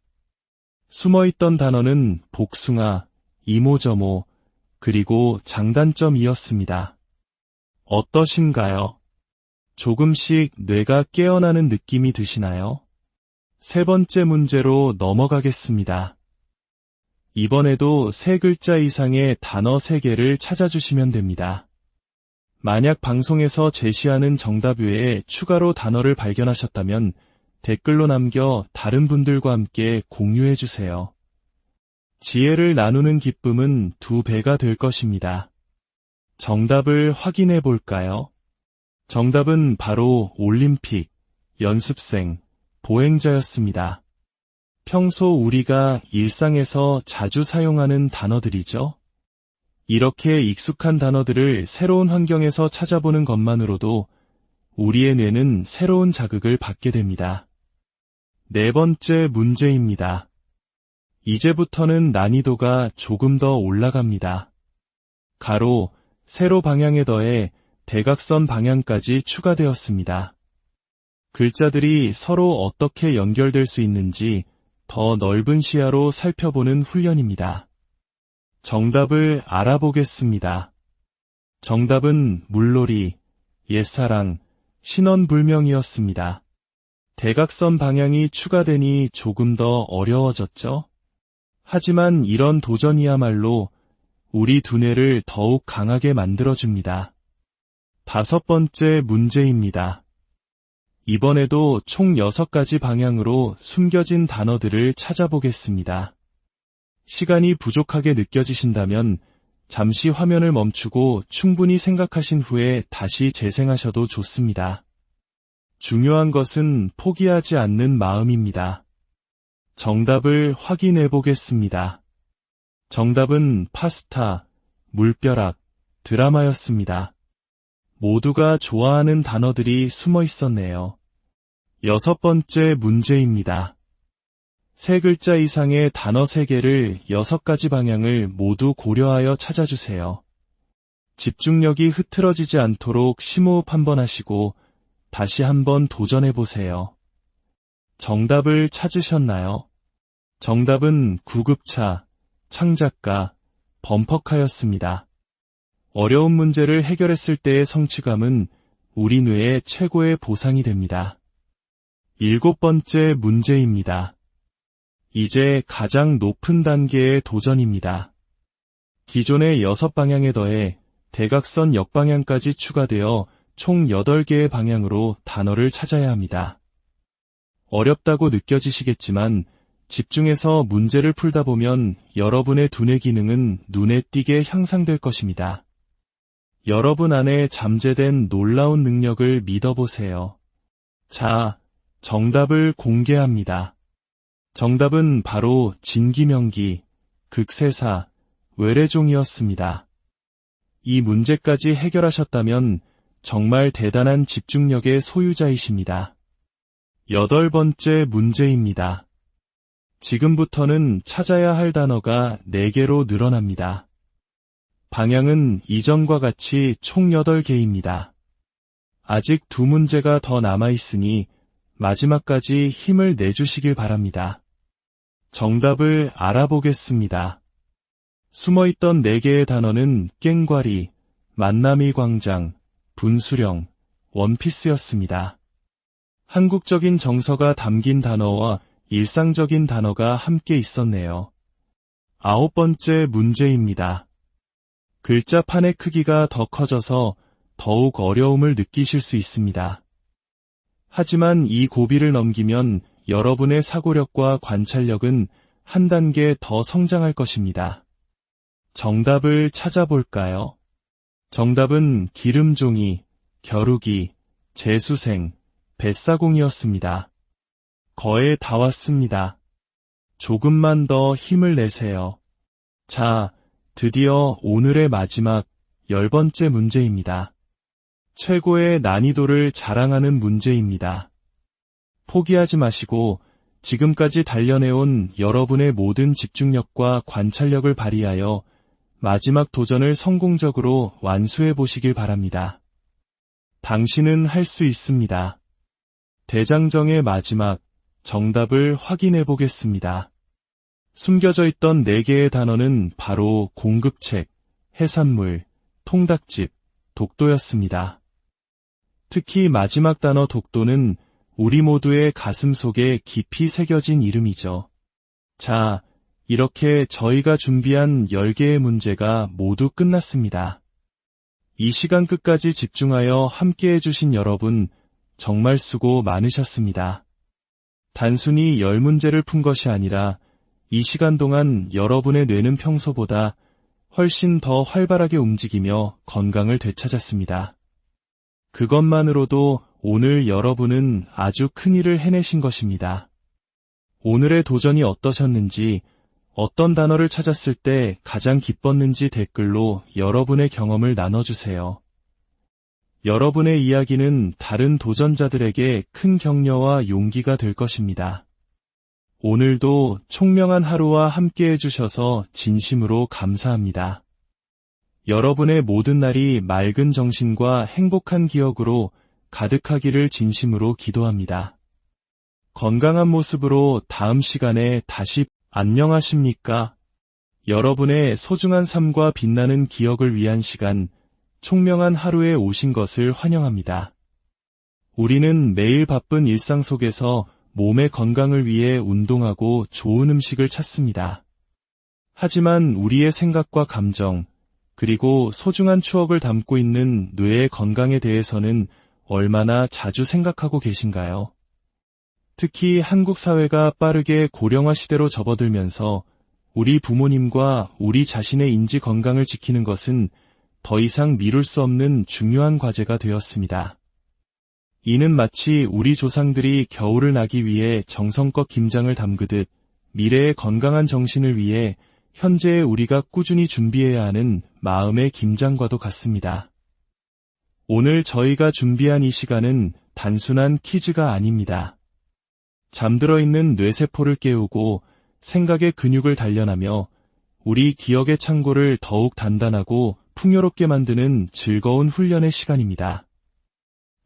숨어있던 단어는 복숭아, 이모저모, 그리고 장단점이었습니다. 어떠신가요? 조금씩 뇌가 깨어나는 느낌이 드시나요? 세 번째 문제로 넘어가겠습니다. 이번에도 3글자 이상의 단어 3개를 찾아주시면 됩니다. 만약 방송에서 제시하는 정답 외에 추가로 단어를 발견하셨다면 댓글로 남겨 다른 분들과 함께 공유해주세요. 지혜를 나누는 기쁨은 2배가 될 것입니다. 정답을 확인해 볼까요? 정답은 바로 올림픽, 연습생, 보행자였습니다. 평소 우리가 일상에서 자주 사용하는 단어들이죠. 이렇게 익숙한 단어들을 새로운 환경에서 찾아보는 것만으로도 우리의 뇌는 새로운 자극을 받게 됩니다. 네 번째 문제입니다. 이제부터는 난이도가 조금 더 올라갑니다. 가로, 세로 방향에 더해 대각선 방향까지 추가되었습니다. 글자들이 서로 어떻게 연결될 수 있는지 더 넓은 시야로 살펴보는 훈련입니다. 정답을 알아보겠습니다. 정답은 물놀이, 옛사랑, 신혼불명이었습니다. 대각선 방향이 추가되니 조금 더 어려워졌죠? 하지만 이런 도전이야말로 우리 두뇌를 더욱 강하게 만들어줍니다. 5번째 문제입니다. 이번에도 총 6가지 방향으로 숨겨진 단어들을 찾아보겠습니다. 시간이 부족하게 느껴지신다면 잠시 화면을 멈추고 충분히 생각하신 후에 다시 재생하셔도 좋습니다. 중요한 것은 포기하지 않는 마음입니다. 정답을 확인해 보겠습니다. 정답은 파스타, 물벼락, 드라마였습니다. 모두가 좋아하는 단어들이 숨어 있었네요. 6번째 문제입니다. 3글자 이상의 단어 3개를 6가지 방향을 모두 고려하여 찾아주세요. 집중력이 흐트러지지 않도록 심호흡 한번 하시고 다시 한번 도전해보세요. 정답을 찾으셨나요? 정답은 구급차, 창작가, 범퍼카였습니다. 어려운 문제를 해결했을 때의 성취감은 우리 뇌의 최고의 보상이 됩니다. 7번째 문제입니다. 이제 가장 높은 단계의 도전입니다. 기존의 6방향에 더해 대각선 역방향까지 추가되어 총 8개의 방향으로 단어를 찾아야 합니다. 어렵다고 느껴지시겠지만 집중해서 문제를 풀다 보면 여러분의 두뇌 기능은 눈에 띄게 향상될 것입니다. 여러분 안에 잠재된 놀라운 능력을 믿어보세요. 자, 정답을 공개합니다. 정답은 바로 진기명기, 극세사, 외래종이었습니다. 이 문제까지 해결하셨다면 정말 대단한 집중력의 소유자이십니다. 8번째 문제입니다. 지금부터는 찾아야 할 단어가 4개로 늘어납니다. 방향은 이전과 같이 총 8개입니다. 아직 2문제가 더 남아있으니 마지막까지 힘을 내주시길 바랍니다. 정답을 알아보겠습니다. 숨어있던 4개의 단어는 깽과리, 만남이 광장, 분수령, 원피스였습니다. 한국적인 정서가 담긴 단어와 일상적인 단어가 함께 있었네요. 9번째 문제입니다. 글자판의 크기가 더 커져서 더욱 어려움을 느끼실 수 있습니다. 하지만 이 고비를 넘기면 여러분의 사고력과 관찰력은 한 단계 더 성장할 것입니다. 정답을 찾아볼까요? 정답은 기름종이, 겨루기, 재수생, 뱃사공이었습니다. 거의 다 왔습니다. 조금만 더 힘을 내세요. 자, 드디어 오늘의 마지막 10번째 문제입니다. 최고의 난이도를 자랑하는 문제입니다. 포기하지 마시고 지금까지 단련해온 여러분의 모든 집중력과 관찰력을 발휘하여 마지막 도전을 성공적으로 완수해 보시길 바랍니다. 당신은 할 수 있습니다. 대장정의 마지막 정답을 확인해 보겠습니다. 숨겨져 있던 4개의 단어는 바로 공급책, 해산물, 통닭집, 독도였습니다. 특히 마지막 단어 독도는 우리 모두의 가슴 속에 깊이 새겨진 이름이죠. 자, 이렇게 저희가 준비한 10개의 문제가 모두 끝났습니다. 이 시간 끝까지 집중하여 함께 해주신 여러분, 정말 수고 많으셨습니다. 단순히 10문제를 푼 것이 아니라 이 시간 동안 여러분의 뇌는 평소보다 훨씬 더 활발하게 움직이며 건강을 되찾았습니다. 그것만으로도 오늘 여러분은 아주 큰 일을 해내신 것입니다. 오늘의 도전이 어떠셨는지, 어떤 단어를 찾았을 때 가장 기뻤는지 댓글로 여러분의 경험을 나눠주세요. 여러분의 이야기는 다른 도전자들에게 큰 격려와 용기가 될 것입니다. 오늘도 총명한 하루와 함께 해주셔서 진심으로 감사합니다. 여러분의 모든 날이 맑은 정신과 행복한 기억으로 가득하기를 진심으로 기도합니다. 건강한 모습으로 다음 시간에 다시 안녕하십니까? 여러분의 소중한 삶과 빛나는 기억을 위한 시간, 총명한 하루에 오신 것을 환영합니다. 우리는 매일 바쁜 일상 속에서 몸의 건강을 위해 운동하고 좋은 음식을 찾습니다. 하지만 우리의 생각과 감정, 그리고 소중한 추억을 담고 있는 뇌의 건강에 대해서는 얼마나 자주 생각하고 계신가요? 특히 한국 사회가 빠르게 고령화 시대로 접어들면서 우리 부모님과 우리 자신의 인지 건강을 지키는 것은 더 이상 미룰 수 없는 중요한 과제가 되었습니다. 이는 마치 우리 조상들이 겨울을 나기 위해 정성껏 김장을 담그듯 미래의 건강한 정신을 위해 현재의 우리가 꾸준히 준비해야 하는 마음의 김장과도 같습니다. 오늘 저희가 준비한 이 시간은 단순한 퀴즈가 아닙니다. 잠들어 있는 뇌세포를 깨우고 생각의 근육을 단련하며 우리 기억의 창고를 더욱 단단하고 풍요롭게 만드는 즐거운 훈련의 시간입니다.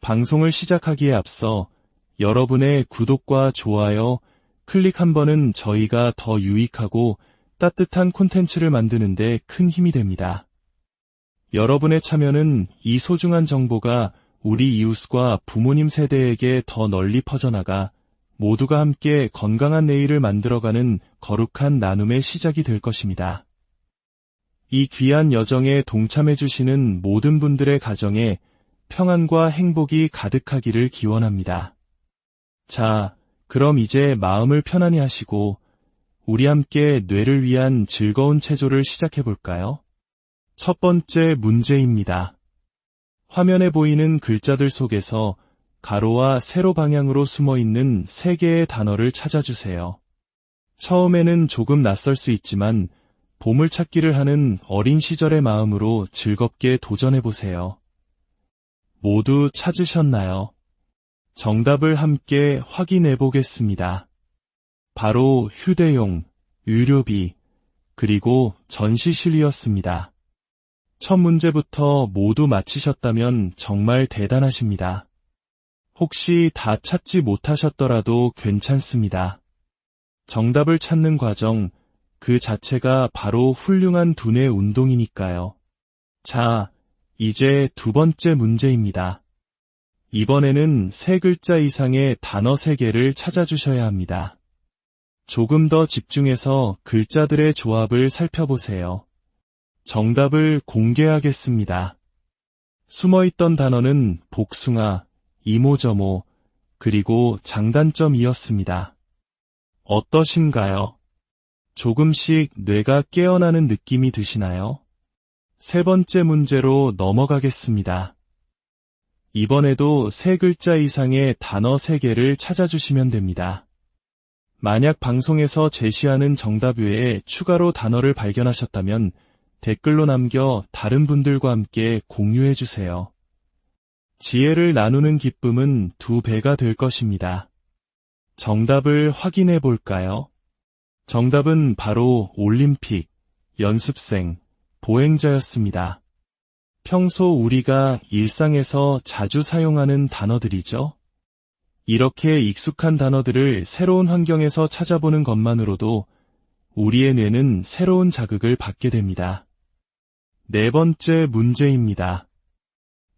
방송을 시작하기에 앞서 여러분의 구독과 좋아요, 클릭 한 번은 저희가 더 유익하고 따뜻한 콘텐츠를 만드는 데 큰 힘이 됩니다. 여러분의 참여는 이 소중한 정보가 우리 이웃과 부모님 세대에게 더 널리 퍼져나가 모두가 함께 건강한 내일을 만들어가는 거룩한 나눔의 시작이 될 것입니다. 이 귀한 여정에 동참해주시는 모든 분들의 가정에 평안과 행복이 가득하기를 기원합니다. 자, 그럼 이제 마음을 편안히 하시고 우리 함께 뇌를 위한 즐거운 체조를 시작해볼까요? 첫 번째 문제입니다. 화면에 보이는 글자들 속에서 가로와 세로 방향으로 숨어있는 3개의 단어를 찾아주세요. 처음에는 조금 낯설 수 있지만 보물찾기를 하는 어린 시절의 마음으로 즐겁게 도전해보세요. 모두 찾으셨나요? 정답을 함께 확인해보겠습니다. 바로 휴대용, 의료비, 그리고 전시실이었습니다. 첫 문제부터 모두 맞히셨다면 정말 대단하십니다. 혹시 다 찾지 못하셨더라도 괜찮습니다. 정답을 찾는 과정, 그 자체가 바로 훌륭한 두뇌 운동이니까요. 자, 이제 두 번째 문제입니다. 이번에는 3글자 이상의 단어 3개를 찾아주셔야 합니다. 조금 더 집중해서 글자들의 조합을 살펴보세요. 정답을 공개하겠습니다. 숨어있던 단어는 복숭아, 이모저모, 그리고 장단점이었습니다. 어떠신가요? 조금씩 뇌가 깨어나는 느낌이 드시나요? 세 번째 문제로 넘어가겠습니다. 이번에도 3글자 이상의 단어 3개를 찾아주시면 됩니다. 만약 방송에서 제시하는 정답 외에 추가로 단어를 발견하셨다면 댓글로 남겨 다른 분들과 함께 공유해주세요. 지혜를 나누는 기쁨은 2배가 될 것입니다. 정답을 확인해 볼까요? 정답은 바로 올림픽, 연습생, 보행자였습니다. 평소 우리가 일상에서 자주 사용하는 단어들이죠. 이렇게 익숙한 단어들을 새로운 환경에서 찾아보는 것만으로도 우리의 뇌는 새로운 자극을 받게 됩니다. 네 번째 문제입니다.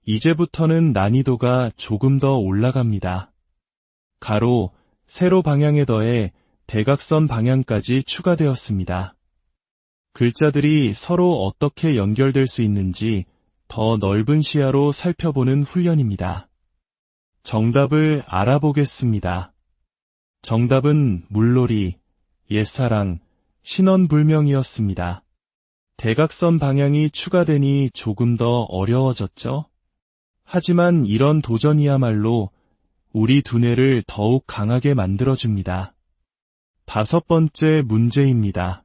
이제부터는 난이도가 조금 더 올라갑니다. 가로, 세로 방향에 더해 대각선 방향까지 추가되었습니다. 글자들이 서로 어떻게 연결될 수 있는지 더 넓은 시야로 살펴보는 훈련입니다. 정답을 알아보겠습니다. 정답은 물놀이, 옛사랑, 신혼불명이었습니다. 대각선 방향이 추가되니 조금 더 어려워졌죠? 하지만 이런 도전이야말로 우리 두뇌를 더욱 강하게 만들어줍니다. 5번째 문제입니다.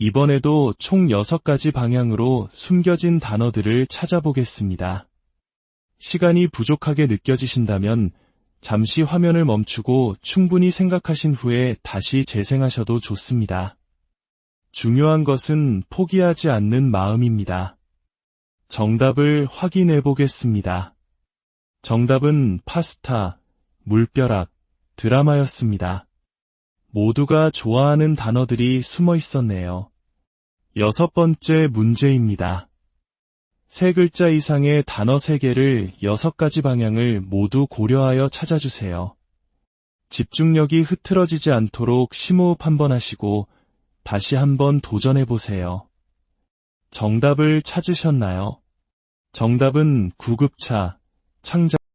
이번에도 총 6가지 방향으로 숨겨진 단어들을 찾아보겠습니다. 시간이 부족하게 느껴지신다면 잠시 화면을 멈추고 충분히 생각하신 후에 다시 재생하셔도 좋습니다. 중요한 것은 포기하지 않는 마음입니다. 정답을 확인해 보겠습니다. 정답은 파스타, 물벼락, 드라마였습니다. 모두가 좋아하는 단어들이 숨어 있었네요. 6번째 문제입니다. 세 글자 이상의 단어 3개를 6가지 방향을 모두 고려하여 찾아주세요. 집중력이 흐트러지지 않도록 심호흡 한번 하시고 다시 한번 도전해보세요. 정답을 찾으셨나요? 정답은 구급차, 창작,